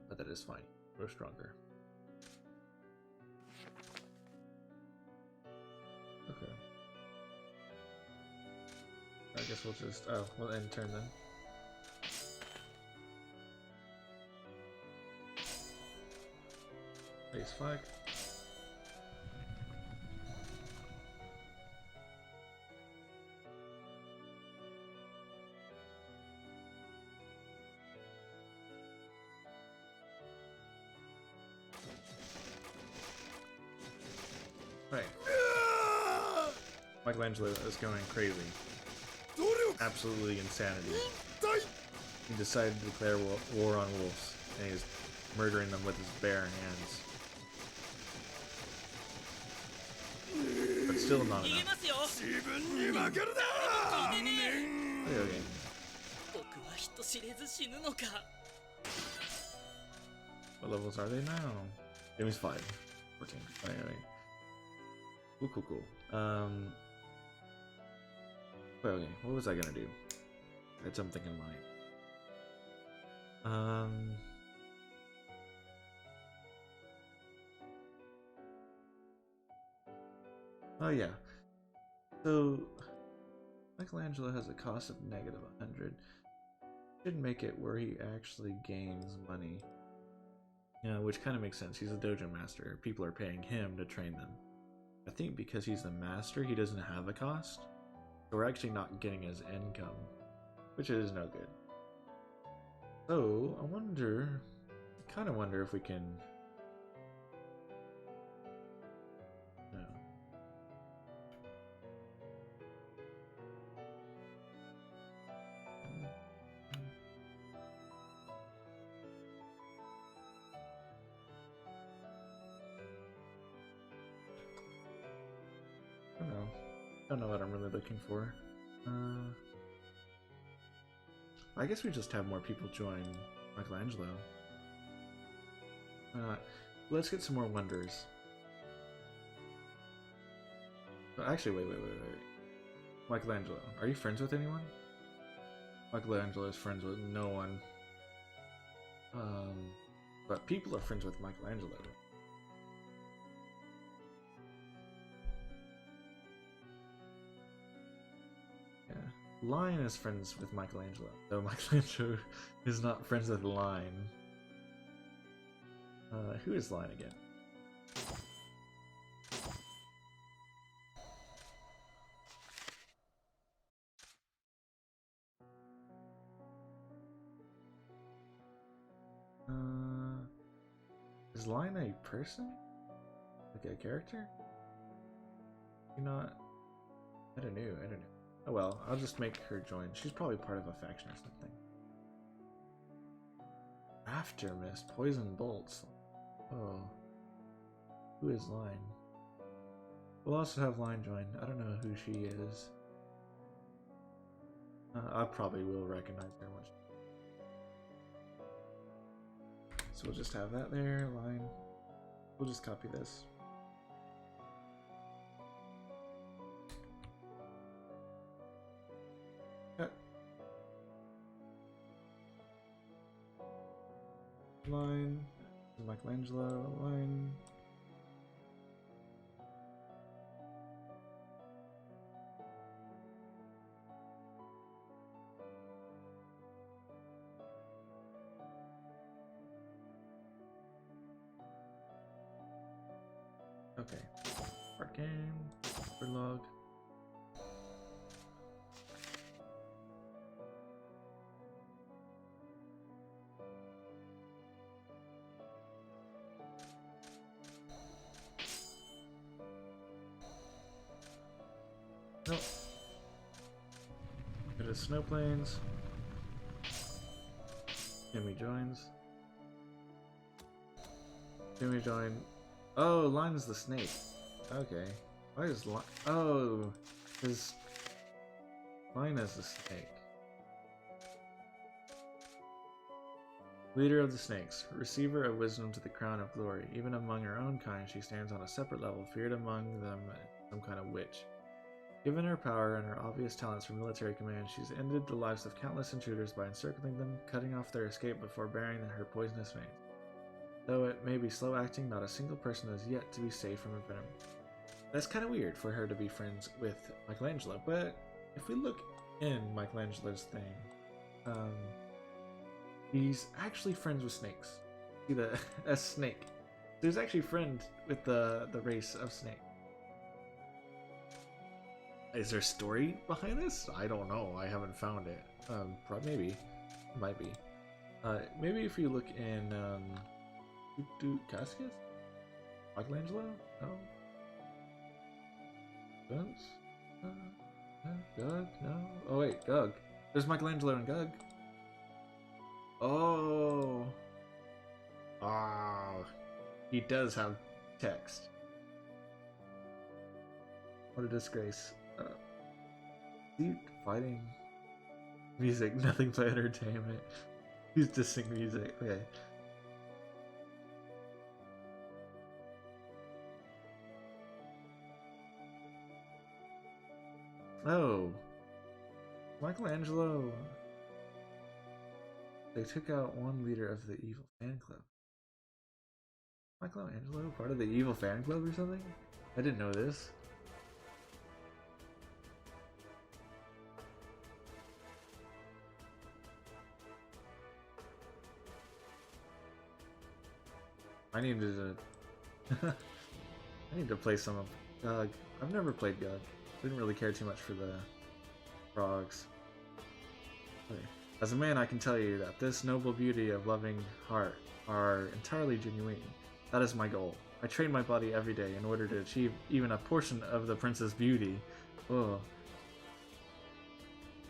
But that is fine. We're stronger. Okay. I guess we'll just... Oh, we'll end turn then. Base flag. Right. Michelangelo is going crazy. Absolutely insanity. He decided to declare war on wolves, and he's murdering them with his bare hands. But still not enough. Okay. What levels are they now? Jimmy's 5. 14. Right. Cool, cool. Well, okay, what was I gonna do? I had something in mind. Oh yeah. So Michelangelo has a cost of negative 100. Should make it where he actually gains money. Yeah, which kind of makes sense. He's a dojo master. People are paying him to train them. I think because he's the master, he doesn't have a cost. So we're actually not getting his income, which is no good. So I kind of wonder if we can... No. Don't know what I'm really looking for. I guess we just have more people join Michelangelo. Why not? Let's get some more wonders. Oh, actually, wait. Michelangelo, are you friends with anyone? Michelangelo is friends with no one. But people are friends with Line is friends with Michelangelo, though Michelangelo is not friends with Line. Who is Line again? Is Line a person? Like a character? You know what? I don't know. Oh well, I'll just make her join. She's probably part of a faction or something. After Mist, Poison Bolts. Oh. Who is Line? We'll also have Line join. I don't know who she is. I probably will recognize her once. So we'll just have that there, Line. We'll just copy this. Cut. Line. Michelangelo. Line. Okay. Start game. Log. Nope. It is Snowplains. Jimmy joins. Jimmy join. Oh, Line is the snake. Okay. Why is Line? Oh, because Line is the snake. Leader of the snakes, receiver of wisdom to the crown of glory. Even among her own kind, she stands on a separate level, feared among them some kind of witch. Given her power and her obvious talents for military command, she's ended the lives of countless intruders by encircling them, cutting off their escape before burying her poisonous veins. Though it may be slow acting, not a single person is yet to be safe from her venom. That's kind of weird for her to be friends with Michelangelo, but if we look in Michelangelo's thing, he's actually friends with snakes. See a snake. He's actually friend with the race of snake. Is there a story behind this? I don't know. I haven't found it. Probably, maybe. It might be. Maybe if you look in, Cascas? Michelangelo? No? Guns? Gug? No? Oh wait, Gug. There's Michelangelo and Gug. Oh! Ah, he does have text. What a disgrace. Deep fighting music, nothing but entertainment. He's just sing music. Okay. Oh, Michelangelo. They took out one leader of the evil fan club. Michelangelo part of the evil fan club or something? I didn't know this. I needed to I need to play some of Gug. I've never played Gug. Didn't really care too much for the frogs. Okay. As a man, I can tell you that this noble beauty of loving heart are entirely genuine. That is my goal. I train my body every day in order to achieve even a portion of the prince's beauty. Oh.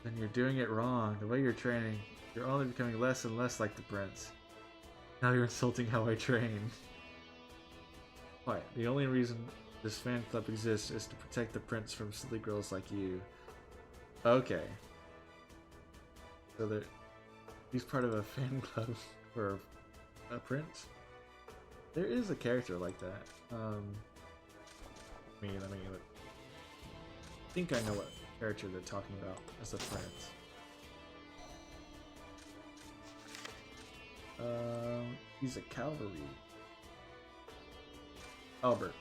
Then you're doing it wrong. The way you're training, you're only becoming less and less like the prince. Now you're insulting how I train. Why? The only reason this fan club exists is to protect the prince from silly girls like you. Okay. So he's part of a fan club for a prince? There is a character like that. Let me look. I think I know what character they're talking about as a prince. He's a cavalry. Albert.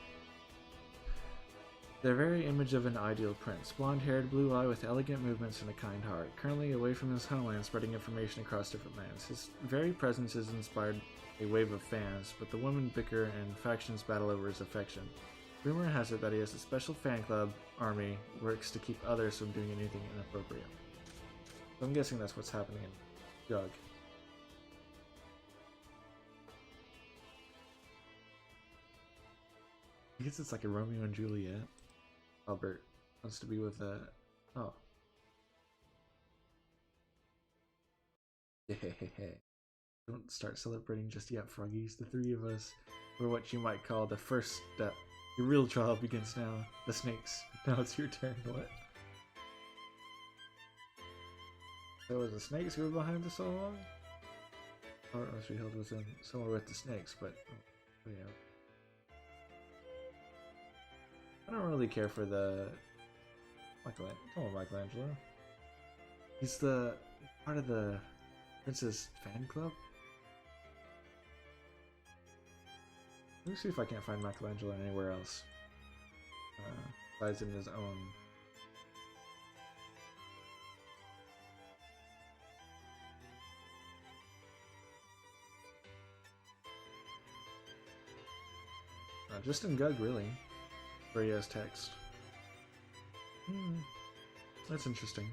Their very image of an ideal prince, blonde-haired, blue-eyed, with elegant movements and a kind heart, currently away from his homeland, spreading information across different lands. His very presence has inspired a wave of fans, but the women bicker and factions battle over his affection. Rumor has it that he has a special fan club army works to keep others from doing anything inappropriate. So I'm guessing that's what's happening in Jug. I guess it's like a Romeo and Juliet. Albert wants to be with a... Oh. Don't start celebrating just yet, Froggies. The three of us were what you might call the first step. Your real trial begins now. The snakes. Now it's your turn. What? So it was the snakes who were behind this all along? Or else we held within somewhere with the snakes, but... Oh, yeah. I don't really care for the Michelangelo. He's the part of the Princess fan club. Let me see if I can't find Michelangelo anywhere else. Besides in his own. Just in Gug, really. Where he has text. That's interesting.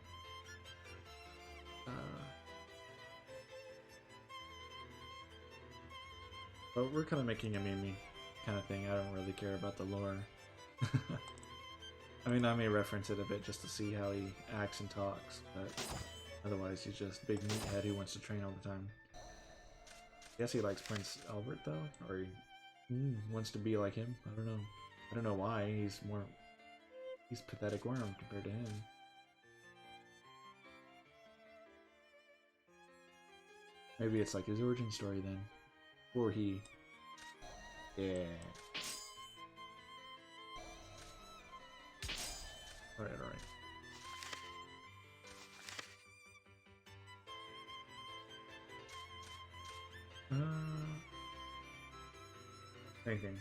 But we're kind of making a meme kind of thing. I don't really care about the lore. I mean, I may reference it a bit just to see how he acts and talks, but otherwise he's just a big meathead who wants to train all the time. I guess he likes Prince Albert though, or he wants to be like him. I don't know. I don't know why. He's pathetic worm compared to him. Maybe it's like his origin story then. Or he... Yeah. Alright, alright. Anything.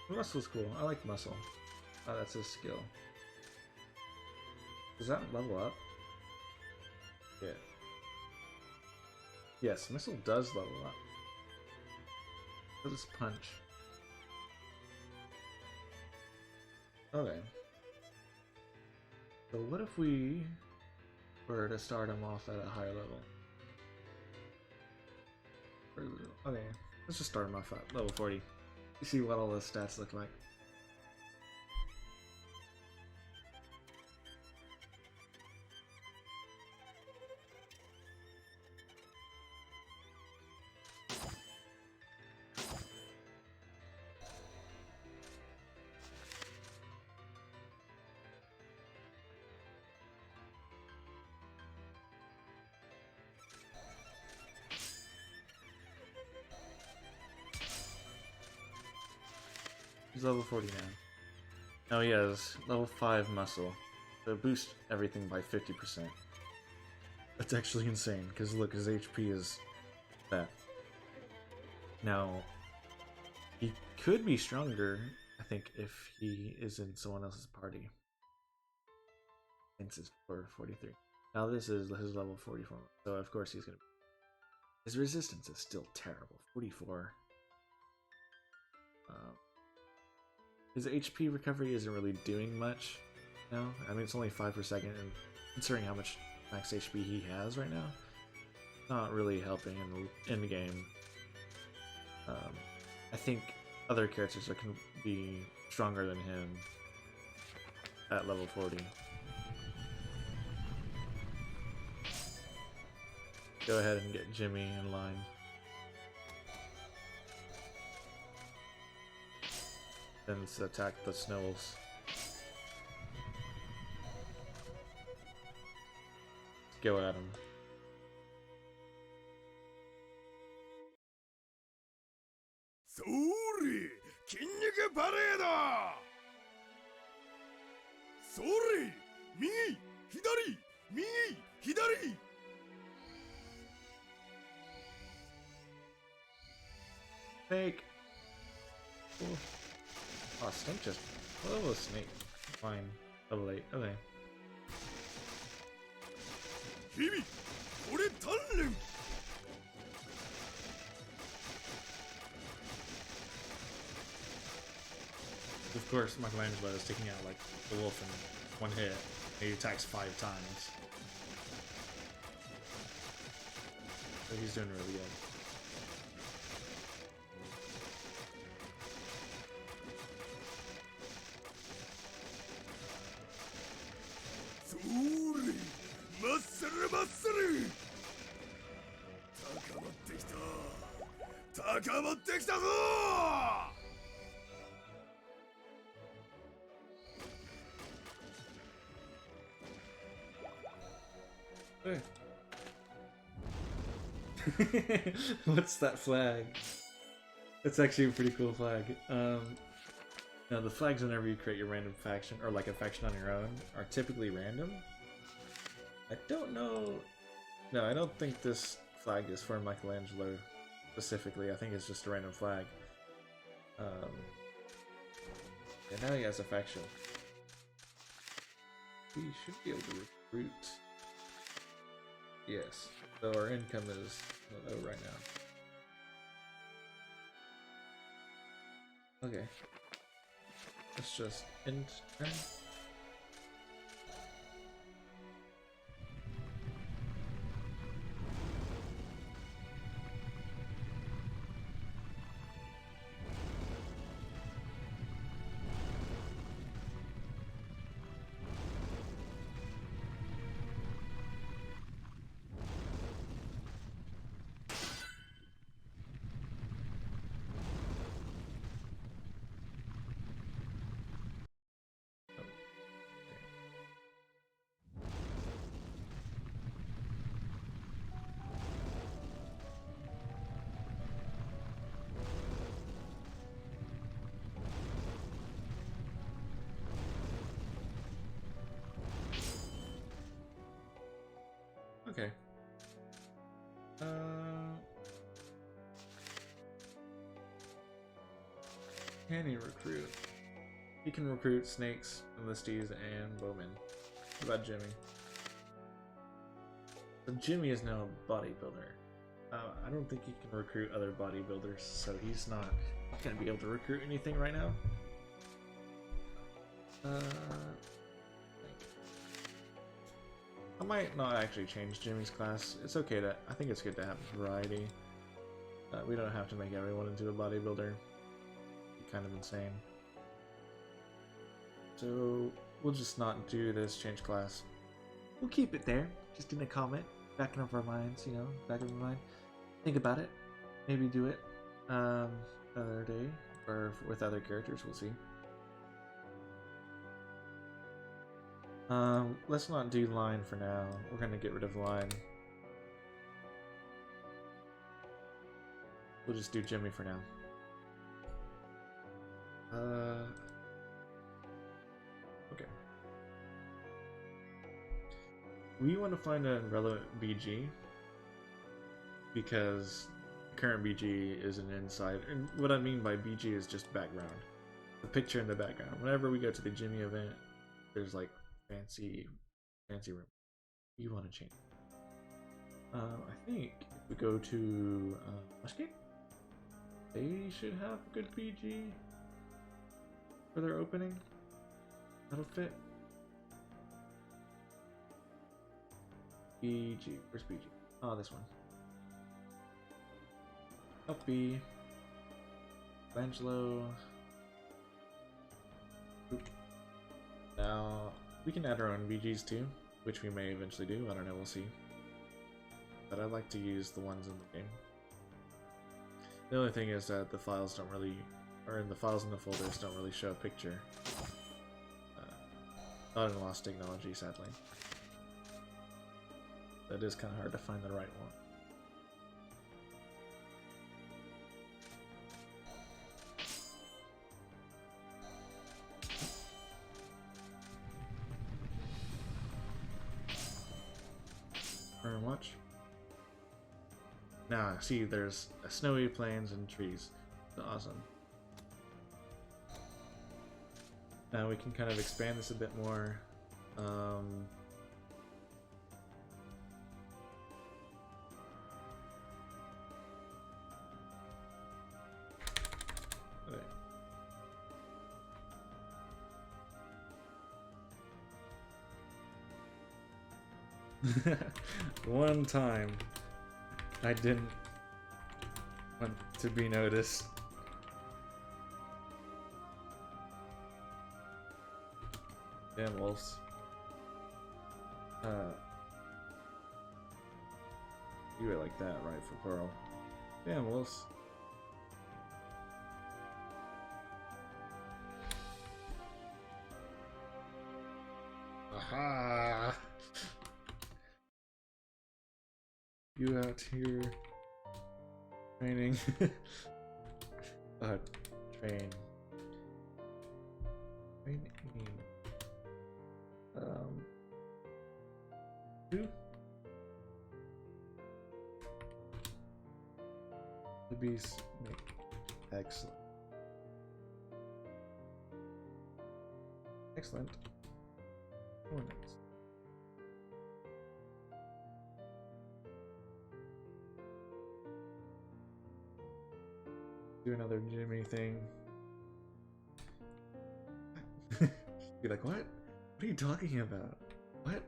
Muscle's cool. I like muscle. Oh, that's his skill. Does that level up? Yeah. Yes, missile does level up. What does punch? Okay. So what if we were to start him off at a higher level? Okay, let's just start him off at level 40. You see what all the stats look like. He's level 40 now. Now he has level 5 muscle. So boost everything by 50%. That's actually insane, because look, his HP is that. Now, he could be stronger, I think, if he is in someone else's party. Hence his 43. Now this is his level 44, so of course he's gonna be... His resistance is still terrible, 44. His HP recovery isn't really doing much now. I mean, it's only 5 per second, and considering how much max HP he has right now, it's not really helping in the end game. I think other characters that can be stronger than him at level 40. Go ahead and get Jimmy in line. Then let's attack the Snowles. Go at him. Sorry! 筋肉パレード! Sorry! 右左右左! Fake! Oh. Oh, Snake just... What level is Snake? Fine. Level 8. Okay. 日々これ鍛錬 Of course, Michelangelo is taking out like the wolf in one hit. He attacks 5 times. So he's doing really good. Sorry, マッスルマッスル高まってきた高まってきたぞ Hey. What's that flag? It's actually a pretty cool flag. Now the flags whenever you create your random faction, or like a faction on your own, are typically random. I don't know... No, I don't think this flag is for Michelangelo specifically. I think it's just a random flag. And now he has a faction. We should be able to recruit. Yes, so our income is low right now. Okay. Let's just end turn. Okay. Can he recruit? He can recruit snakes, enlistees, and bowmen. What about Jimmy? So Jimmy is now a bodybuilder. I don't think he can recruit other bodybuilders, so he's not gonna be able to recruit anything right now. I might not actually change Jimmy's class. It's okay to... I think it's good to have variety. We don't have to make everyone into a bodybuilder. Be kind of insane. So we'll just not do this change class. We'll keep it there, just in a comment, back of our minds, you know, back of our mind. Think about it. Maybe do it another day, or with other characters. We'll see. Let's not do line for now. We're gonna get rid of line. We'll just do Jimmy for now. Okay. We want to find an relevant BG because current BG is an inside, and what I mean by BG is just background. The picture in the background. Whenever we go to the Jimmy event, there's like fancy room. You want to change. I think if we go to Mushgate, they should have good BG for their opening. That'll fit. BG, where's BG? Oh, this one. Up B. Angelo. Now we can add our own BGs too, which we may eventually do. I don't know, we'll see. But I like to use the ones in the game. The only thing is that the files don't really, or in the files in the folders don't really show a picture. Not in Lost Technology, sadly. It is kind of hard to find the right one. Burn watch. Now, see, there's snowy plains and trees. Awesome. Now we can kind of expand this a bit more. One time I didn't want to be noticed. Damn wolves. You were like that, right, for Pearl. Damn wolves. Aha! You out here training. Train. Training. Two. The beast make excellent. Excellent. Hornets. Do another Jimmy thing. Be like, what? What are you talking about? What?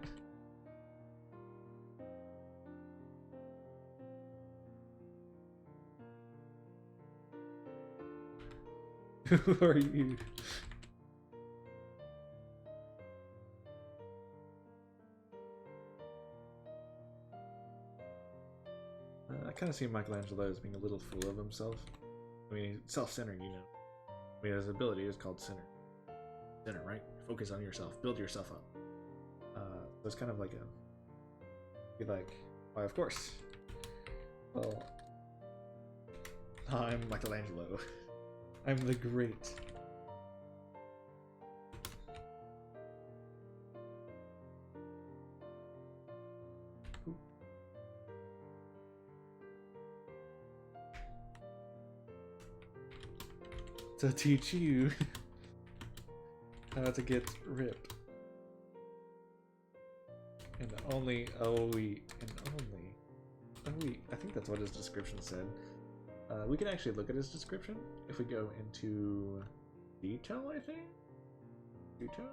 Who are you? I kind of see Michelangelo as being a little full of himself. I mean, he's self-centered, you know. I mean, his ability is called center. Center, right? Focus on yourself. Build yourself up. So it's kind of like a... Be like, why, of course. Well, I'm Michelangelo. I'm the great. Ooh. To teach you how to get ripped. And only I think that's what his description said. We can actually look at his description if we go into detail, I think? Detail?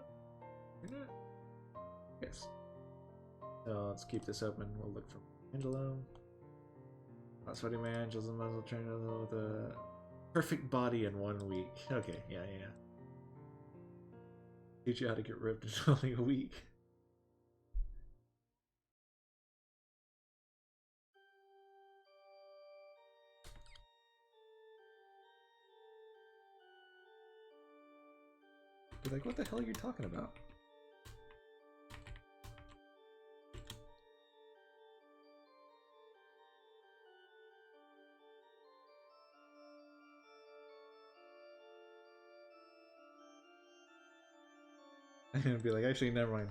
Yes. So let's keep this open. We'll look for Angelo. Hot sweaty man, Angelo's a muzzle trainer with a perfect body in 1 week. Okay, yeah. Teach you how to get ripped in only a week. Be like, what the hell are you talking about? I'm gonna be like, actually, never mind.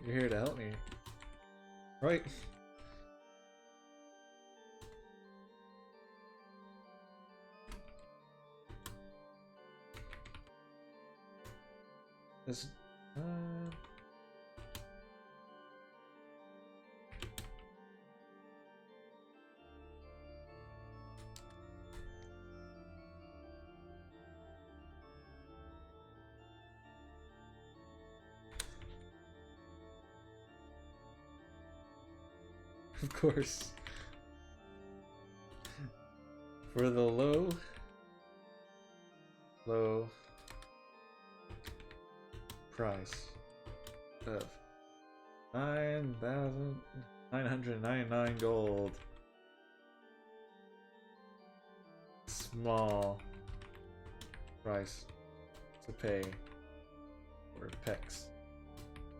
You're here to help me, right? This, of course. For the low price of 9,999 gold. Small price to pay for pecs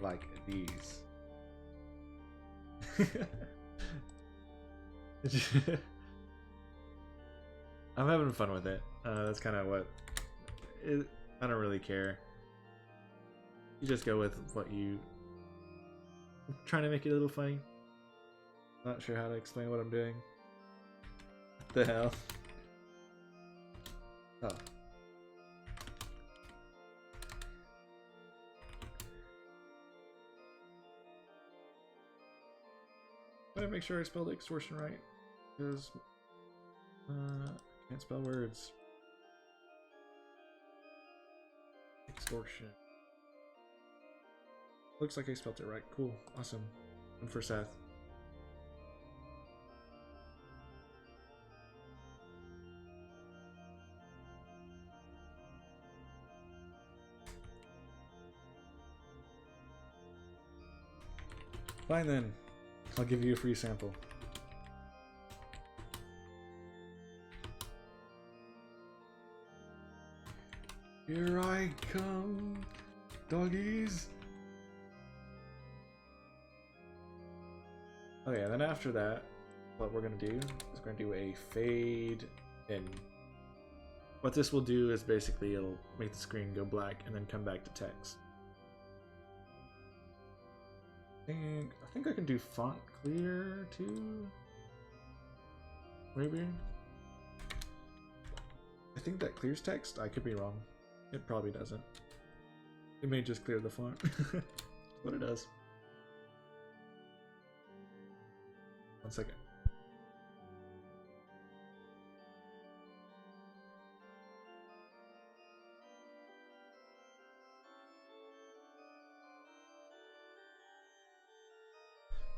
like these. I'm having fun with it. That's kind of what I don't really care. You just go with what you. I'm trying to make it a little funny. Not sure how to explain what I'm doing. What the hell? Oh. I gotta make sure I spelled extortion right, because I can't spell words. Extortion. Looks like I spelled it right. Cool. Awesome. And for Seth. Fine then. I'll give you a free sample. Here I come, doggies. Okay, then after that, what we're gonna do is we're gonna do a fade in. What this will do is basically it'll make the screen go black and then come back to text. I think I can do font clear too. Maybe. I think that clears text. I could be wrong. It probably doesn't. It may just clear the font. That's what it does. 1 second.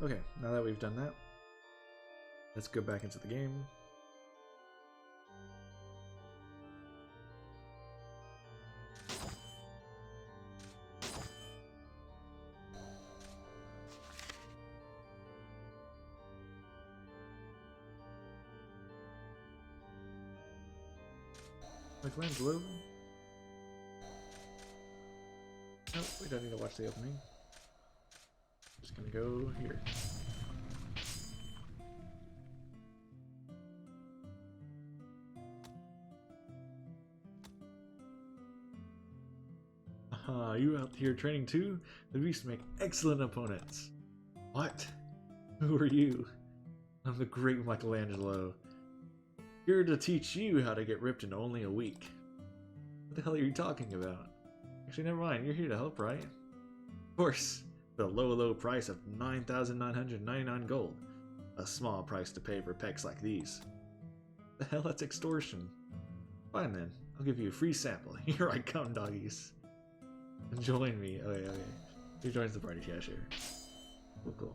Okay, now that we've done that, let's go back into the game. Michelangelo. Nope, we don't need to watch the opening. Just gonna go here. Aha, you out here training too? The beasts make excellent opponents. What? Who are you? I'm the great Michelangelo. Here to teach you how to get ripped in only a week. What the hell are you talking about? Actually, never mind. You're here to help, right? Of course. The low price of 9,999 gold. A small price to pay for pecs like these. The hell, that's extortion. Fine then. I'll give you a free sample. Here I come, doggies. Join me. Okay. He joins the party cashier. Cool.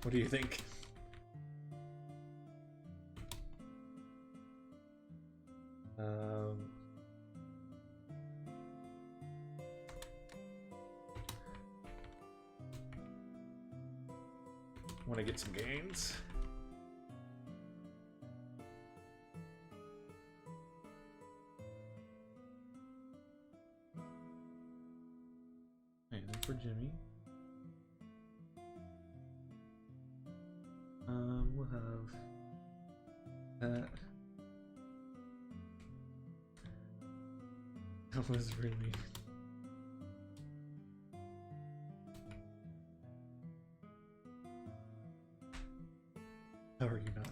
What do you think? Want to get some gains? And for Jimmy. We'll have that. That was really. How are you not?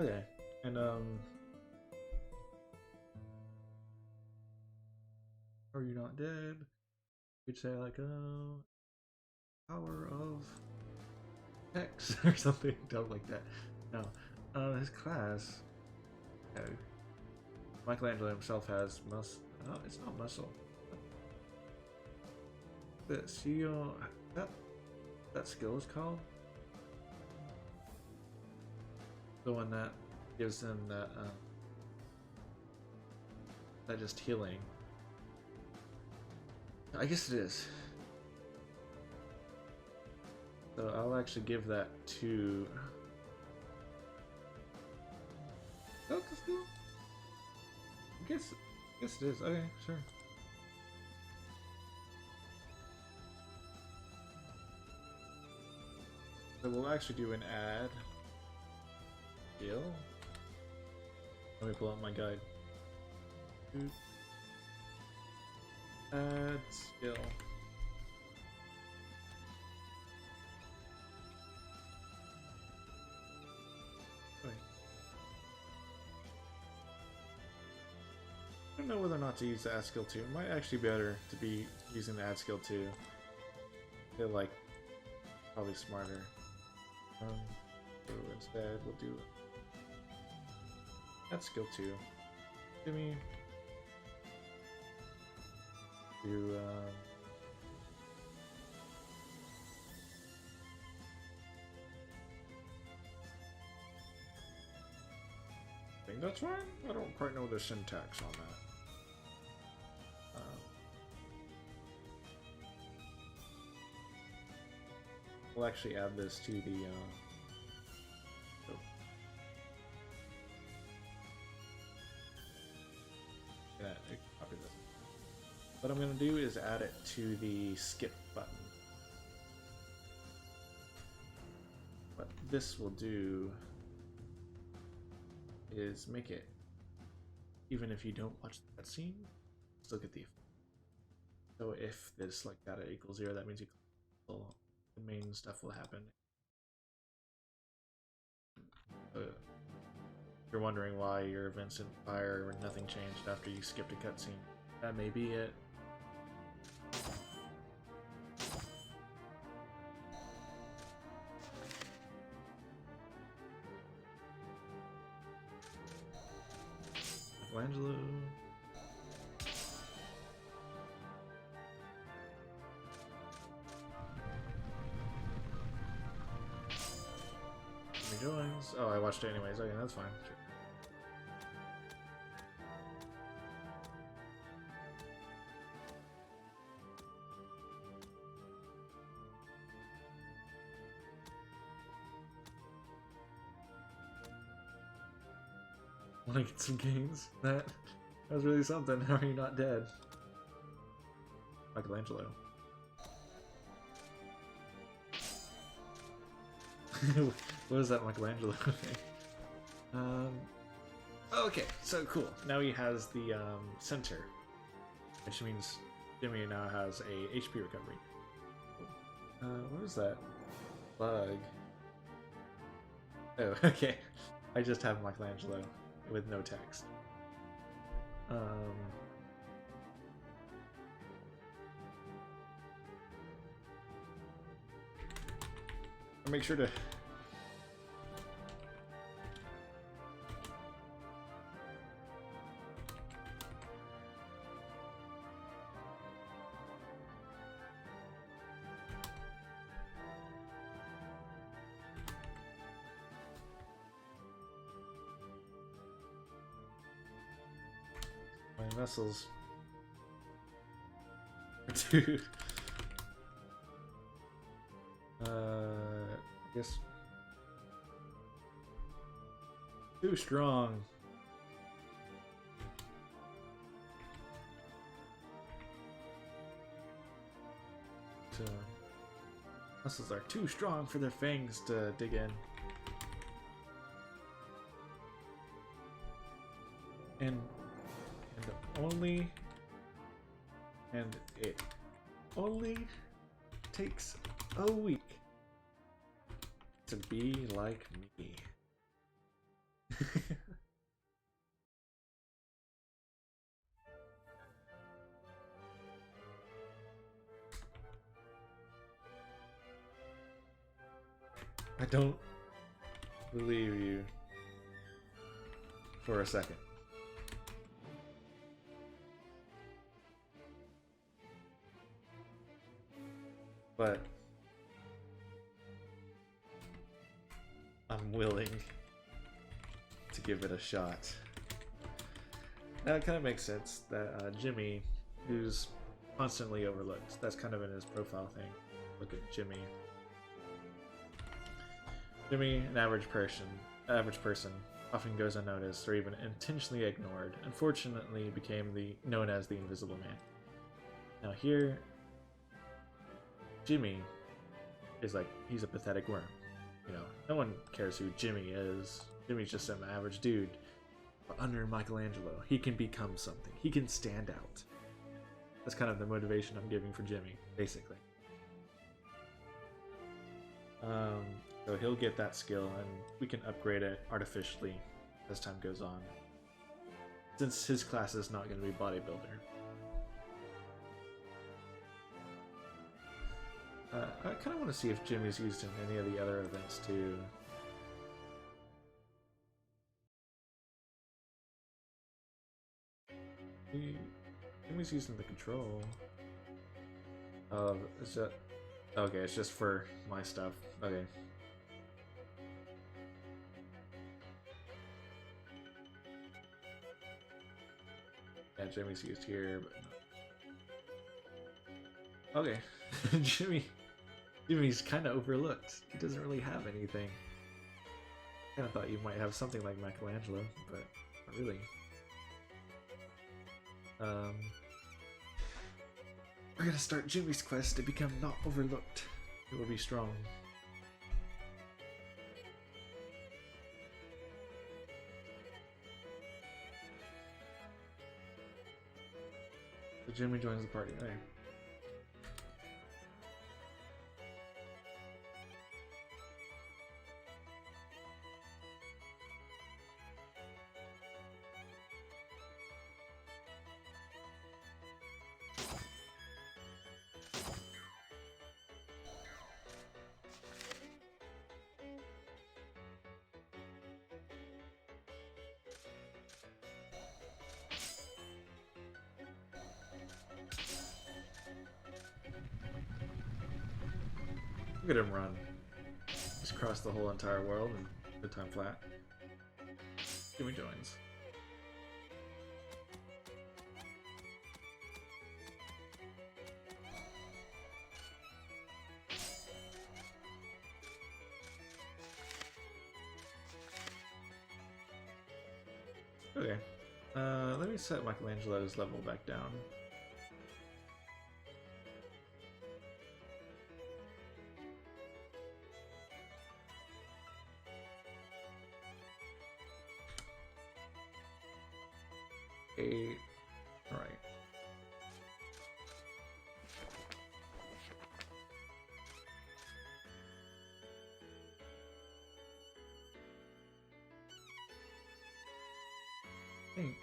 Okay, and are you not dead? You'd say like, power of X or something dumb like that. No, his class. Okay. Michelangelo himself has muscle. Oh, it's not muscle. The CEO. That skill is called. The one that gives them that that just healing. I guess it is. So I'll actually give that to. Oh, still. I guess it is. Okay, sure. So we'll actually do an add skill. Let me pull out my guide. Add skill. Wait. I don't know whether or not to use the add skill 2. It might actually be better to be using the add skill 2. They're like probably smarter. So instead we'll do add skill 2. Give me do I think that's right. I don't quite know the syntax on that. We'll actually add this to the copy this. What I'm going to do is add it to the skip button. What this will do is make it, even if you don't watch the cutscene, still get the effect. So if this like data equals 0, that means the main stuff will happen. If you're wondering why your events in Fire nothing changed after you skipped a cutscene, that may be it. Michelangelo. Joins. Oh, I watched it anyways. Okay, that's fine. Sure. Want to get some gains? That was really something. How are you not dead? Michelangelo. What is that Michelangelo thing? Okay, so cool. Now he has the center, which means Jimmy now has a HP recovery. What is that? Bug. Oh, okay. I just have Michelangelo with no text. I'll make sure to my vessels. Dude. I guess too strong. So muscles are too strong for their fangs to dig in. And it only takes a week to be like me. I don't believe you for a second. But I'm willing to give it a shot. Now it kind of makes sense that Jimmy, who's constantly overlooked, that's kind of in his profile thing. Look at Jimmy. Jimmy, an average person, often goes unnoticed or even intentionally ignored. Unfortunately, became known as the Invisible Man. Now here, Jimmy is like, he's a pathetic worm. You know, no one cares who Jimmy is. Jimmy's just some average dude. But under Michelangelo, he can become something. He can stand out. That's kind of the motivation I'm giving for Jimmy, basically. So he'll get that skill, and we can upgrade it artificially as time goes on. Since his class is not going to be bodybuilder. I kind of want to see if Jimmy's used in any of the other events too. Jimmy's using the control. Is that okay? It's just for my stuff. Okay. Yeah, Jimmy's used here, but okay. Jimmy's kind of overlooked. He doesn't really have anything. Kind of thought you might have something like Michelangelo, but not really. We're gonna start Jimmy's quest to become not overlooked. It will be strong. So Jimmy joins the party. Okay. Look at him run. Just cross the whole entire world in good time flat. Jimmy joins. Okay. Let me set Michelangelo's level back down. Alright. I think.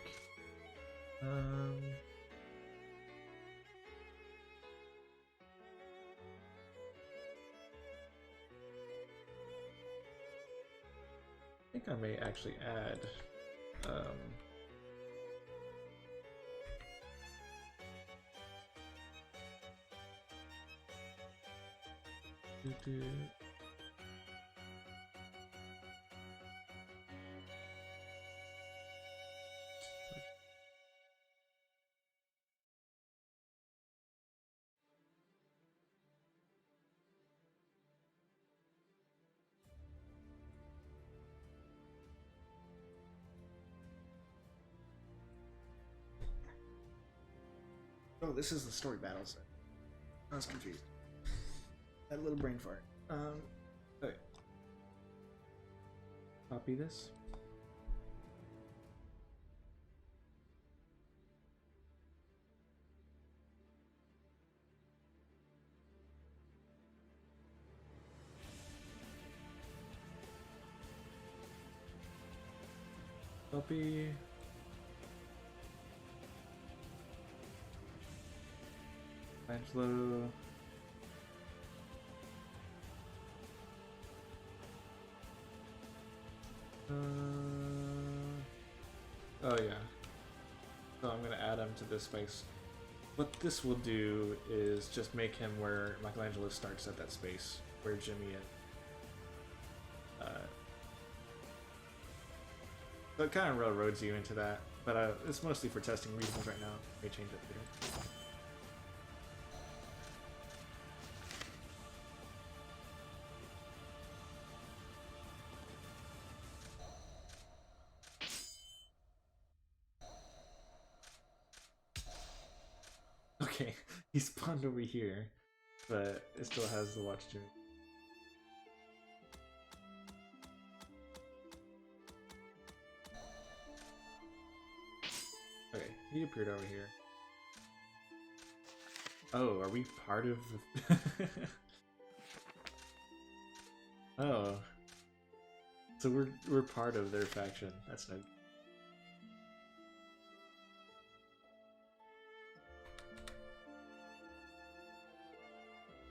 I think I may actually add Oh, this is the story battle set. I was confused. Had a little brain fart. Okay. Copy this. Copy. Angelo. Oh yeah. So I'm gonna add him to this space. What this will do is just make him where Michelangelo starts at that space where Jimmy is. So it kind of railroads you into that, but it's mostly for testing reasons right now. May change it later. Okay, he spawned over here, but it still has the watch Jimmy. Okay, he appeared over here. Oh, are we part of the... Oh. So we're part of their faction. That's no...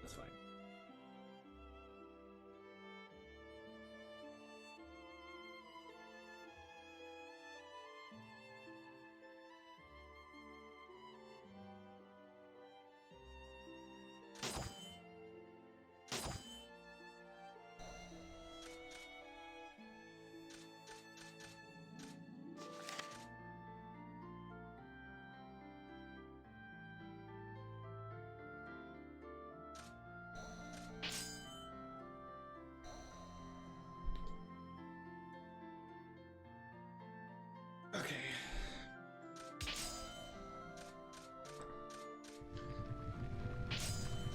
That's fine. Okay.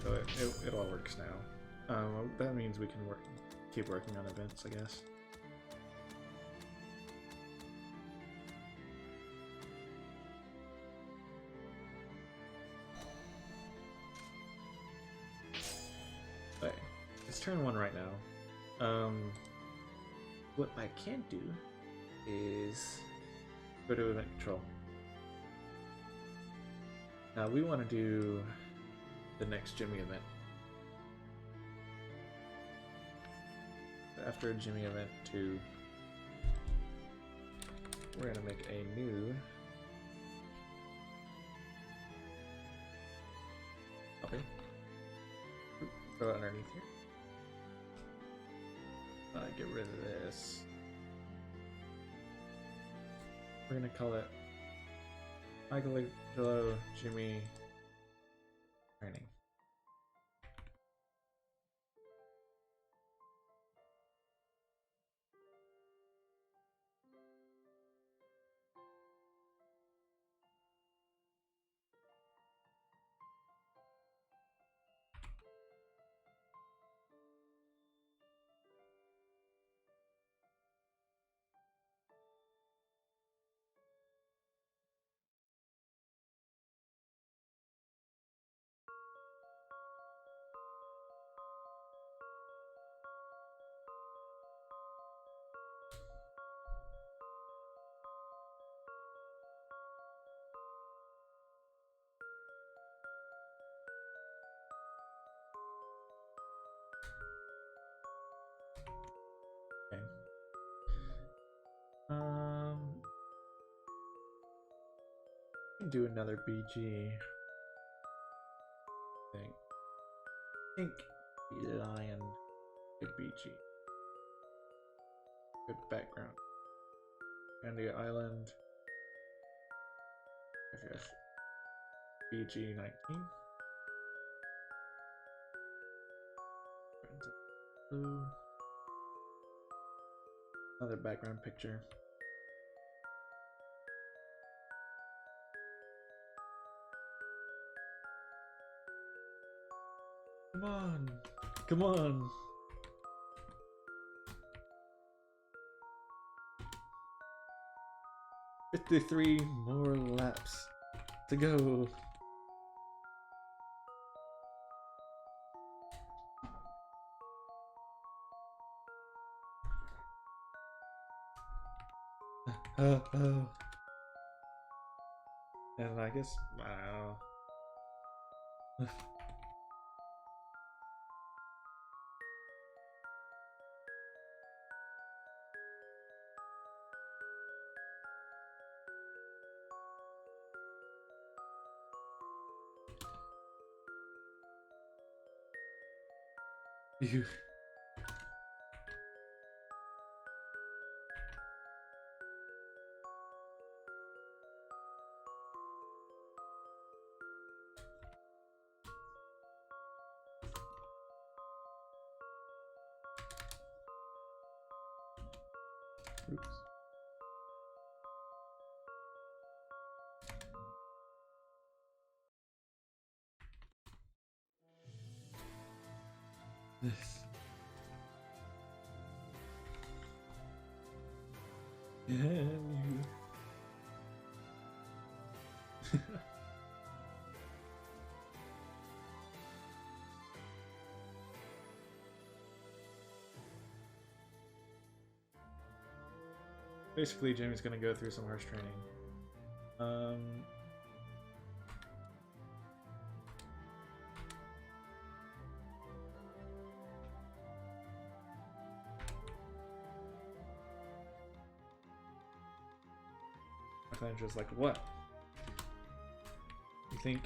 So it all works now. That means we can keep working on events, I guess. Okay, it's turn 1 right now. What I can do is go to event control. Now we want to do the next Jimmy event. After Jimmy event 2, we're gonna make a new copy. Throw it underneath here. Get rid of this. We're gonna call it Michelangelo Jimmy Training. Okay. We can do another BG thing. I think the lion, good BG, good background. Candy Island. Yes. BG 19. Blue. Another background picture. Come on! Come on! "53 more laps to go." Oh. And I guess, I don't know. You. Oops. This. Can you? Basically, Jamie's gonna go through some harsh training. Michelangelo's like, what? You think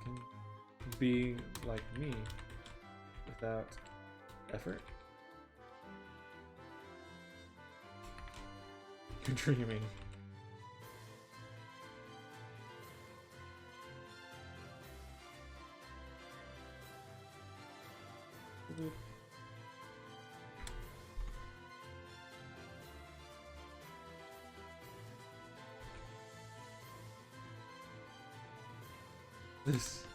you can be like me without effort? You're dreaming. This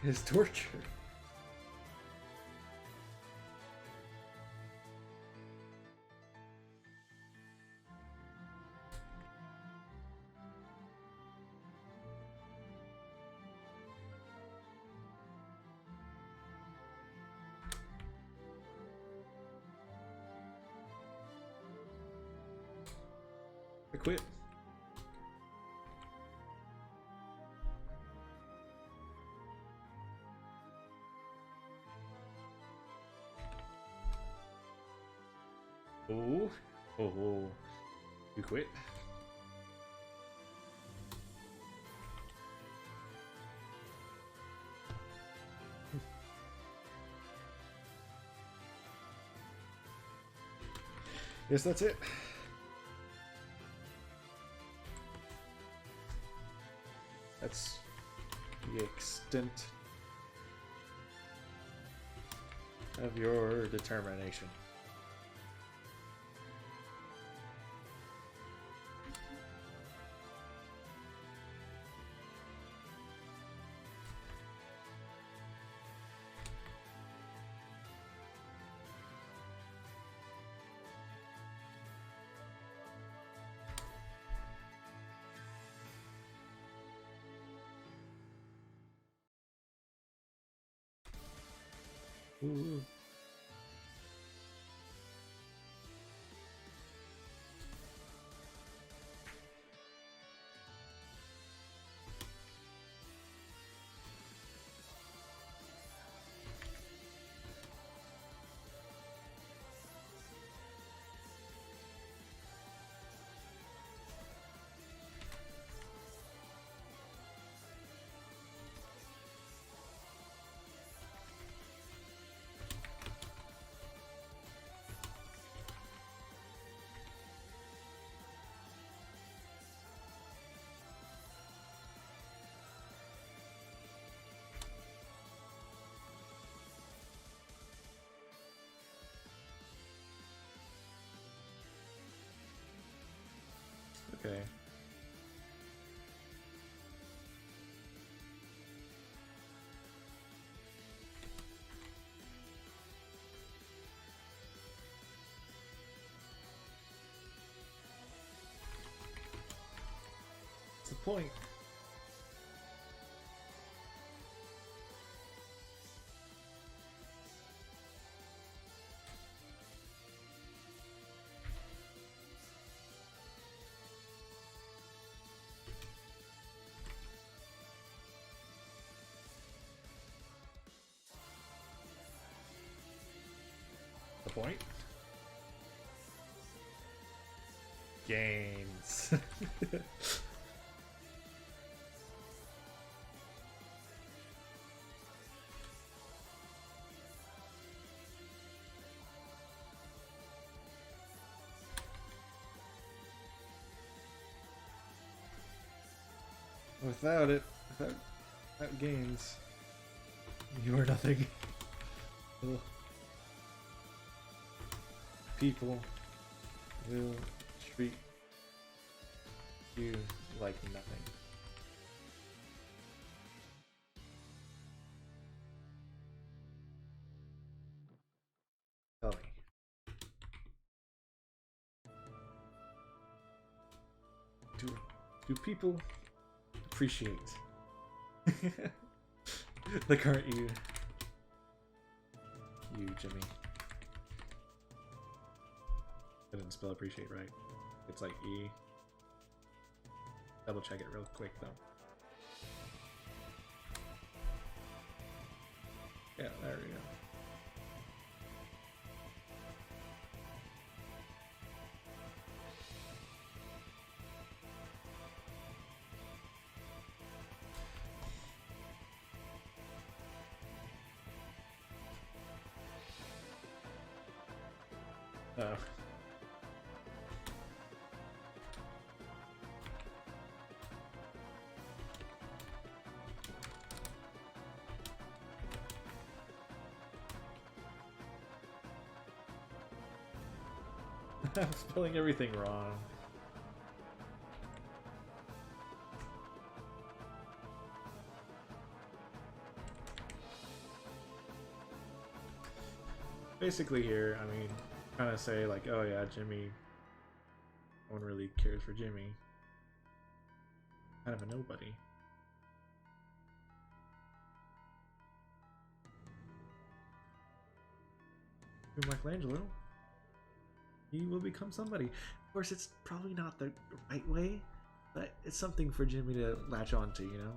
is torture. I quit. Oh, you quit? Yes, that's it. That's the extent of your determination. Ooh. Okay. What's the point? The point? Gains. Without gains, you are nothing. Ugh. People will treat you like nothing. Tell me. Do people appreciate the current you, Jimmy? I didn't spell appreciate right. It's like E. Double check it real quick though. Yeah, there we go. Oh. I'm spelling everything wrong. Basically here, I mean, kind of say like, oh yeah, Jimmy, no one really cares for Jimmy. Kind of a nobody. Michelangelo, he will become somebody. Of course, it's probably not the right way, but it's something for Jimmy to latch on to, you know?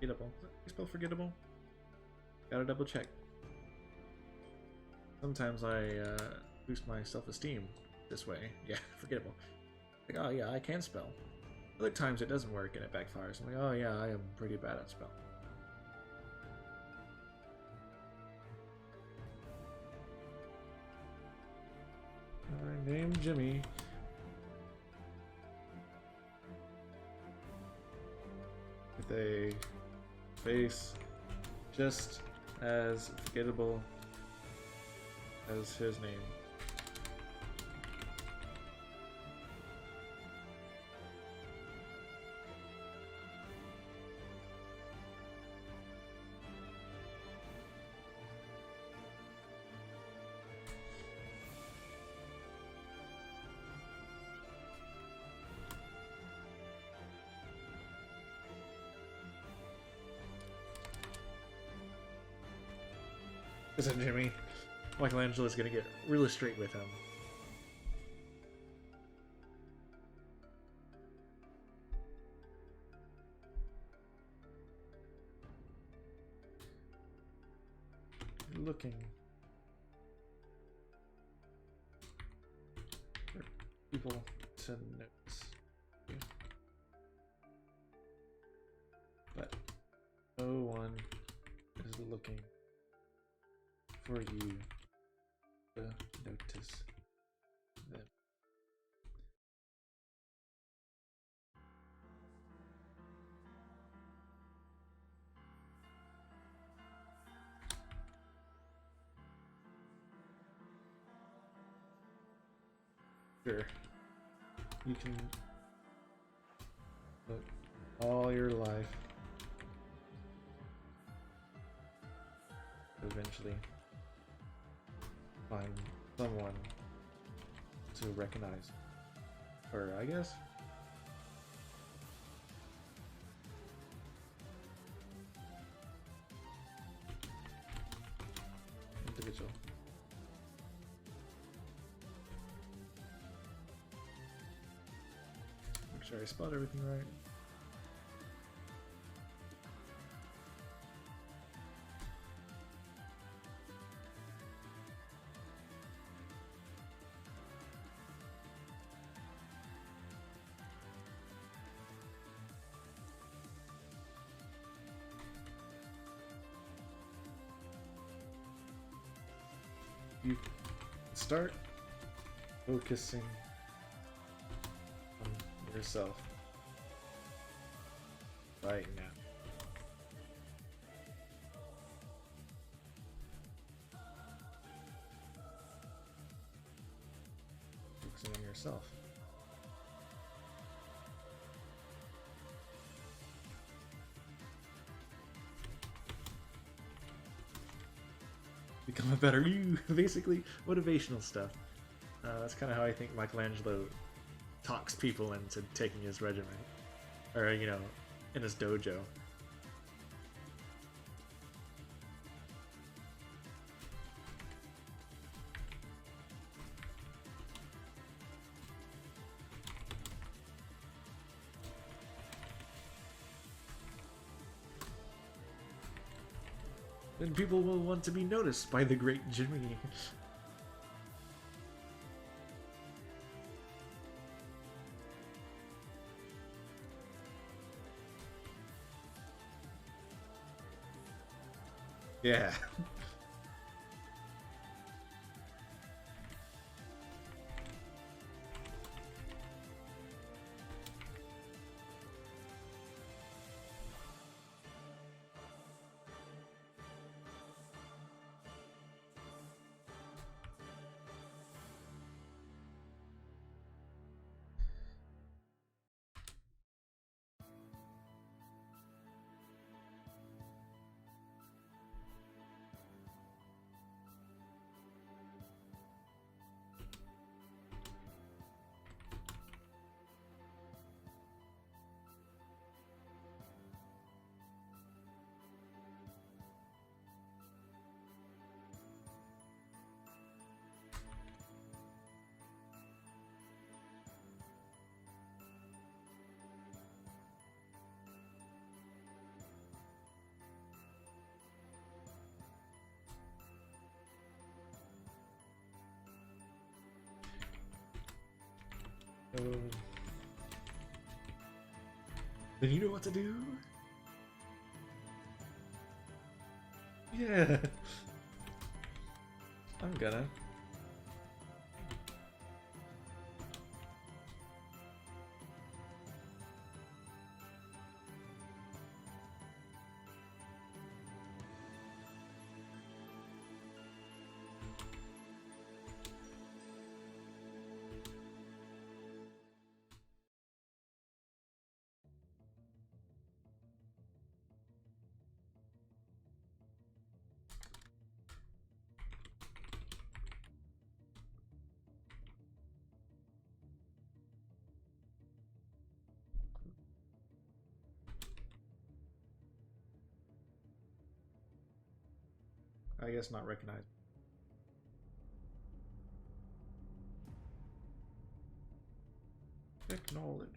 Forgettable. You spell forgettable? Gotta double check. Sometimes I boost my self-esteem this way. Yeah, forgettable. Like, oh yeah, I can spell. Other times it doesn't work and it backfires. I'm like, oh yeah, I am pretty bad at spell. I named Jimmy. With a face just as forgettable as his name. Listen, Jimmy, Michelangelo's gonna get really straight with him. Looking for people to notice. But no one is looking for you to notice them. Sure. You can look all your life to eventually find someone to recognize. Or I guess individual. Make sure I spot everything right. You start focusing on yourself right now. Focusing on yourself. Become a better you. Basically, motivational stuff. That's kind of how I think Michelangelo talks people into taking his regiment, or you know, in his dojo. Then people will want to be noticed by the great Jimmy. Yeah. Then you know what to do? Yeah. I'm gonna. I guess not recognized. Acknowledge.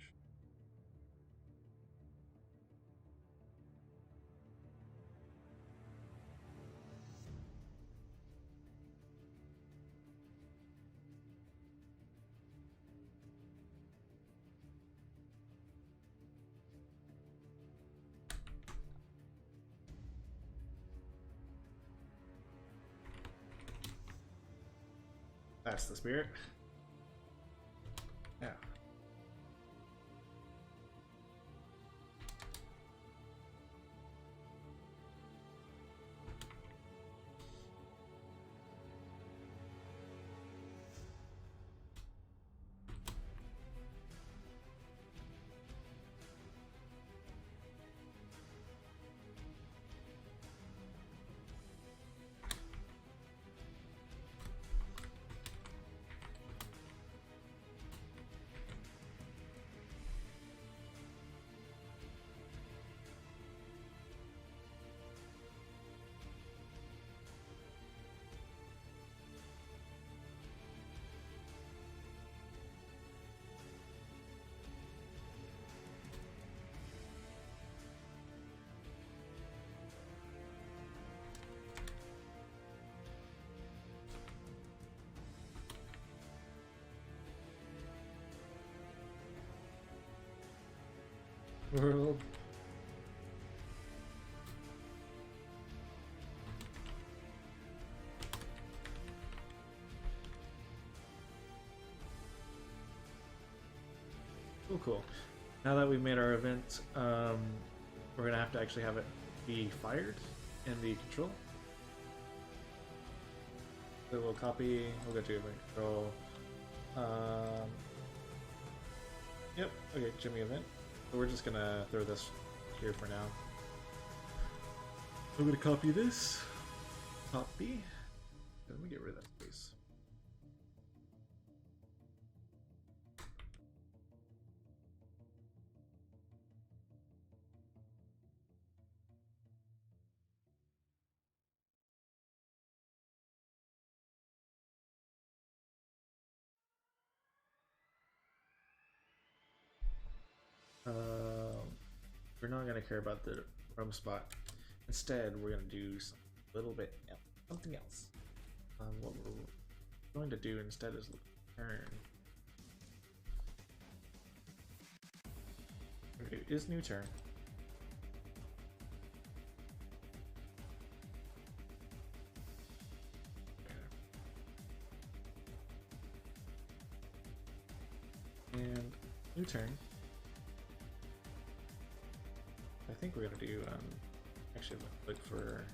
That's the spirit. Yeah. World. Cool, cool. Now that we've made our event, we're gonna have to actually have it be fired in the control. So we'll copy, we'll go to event control. Yep, okay, Jimmy event. So we're just gonna throw this here for now. I'm gonna copy this. Copy. Let me get rid of that space. We're not gonna care about the roam spot. Instead, we're gonna do something else. What we're going to do instead is turn. Okay, is new turn. And new turn. I think we're gonna do actually look for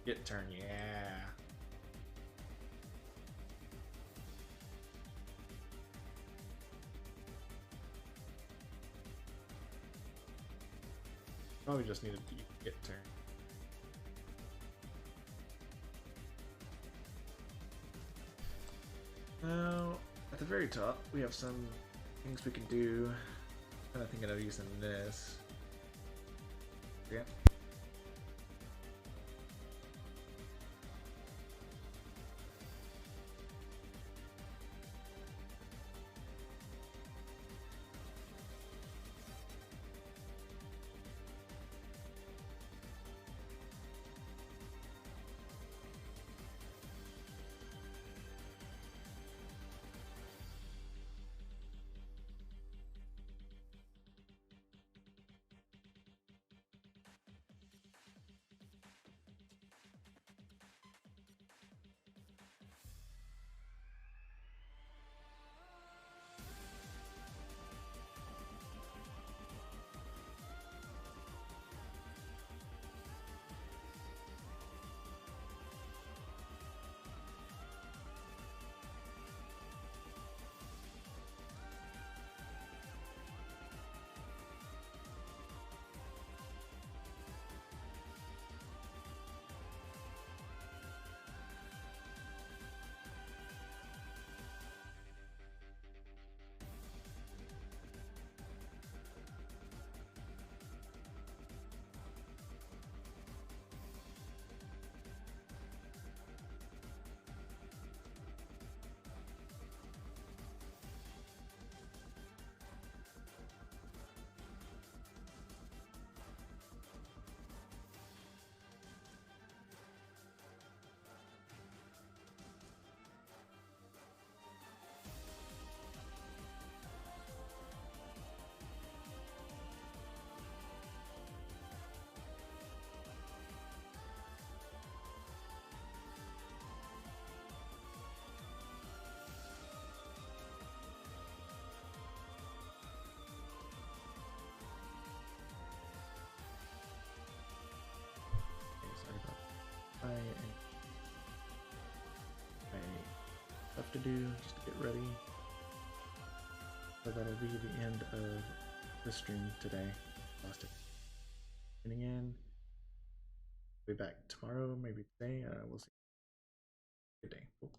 get turn, yeah. Probably just needed to get turn. Now, at the very top, we have some things we can do. I'm kind of thinking of using this. Yeah. I stuff to do just to get ready. So that'll be the end of the stream today. Lost it. Tuning in. Be back tomorrow, maybe today. We'll see. Good day. Cool.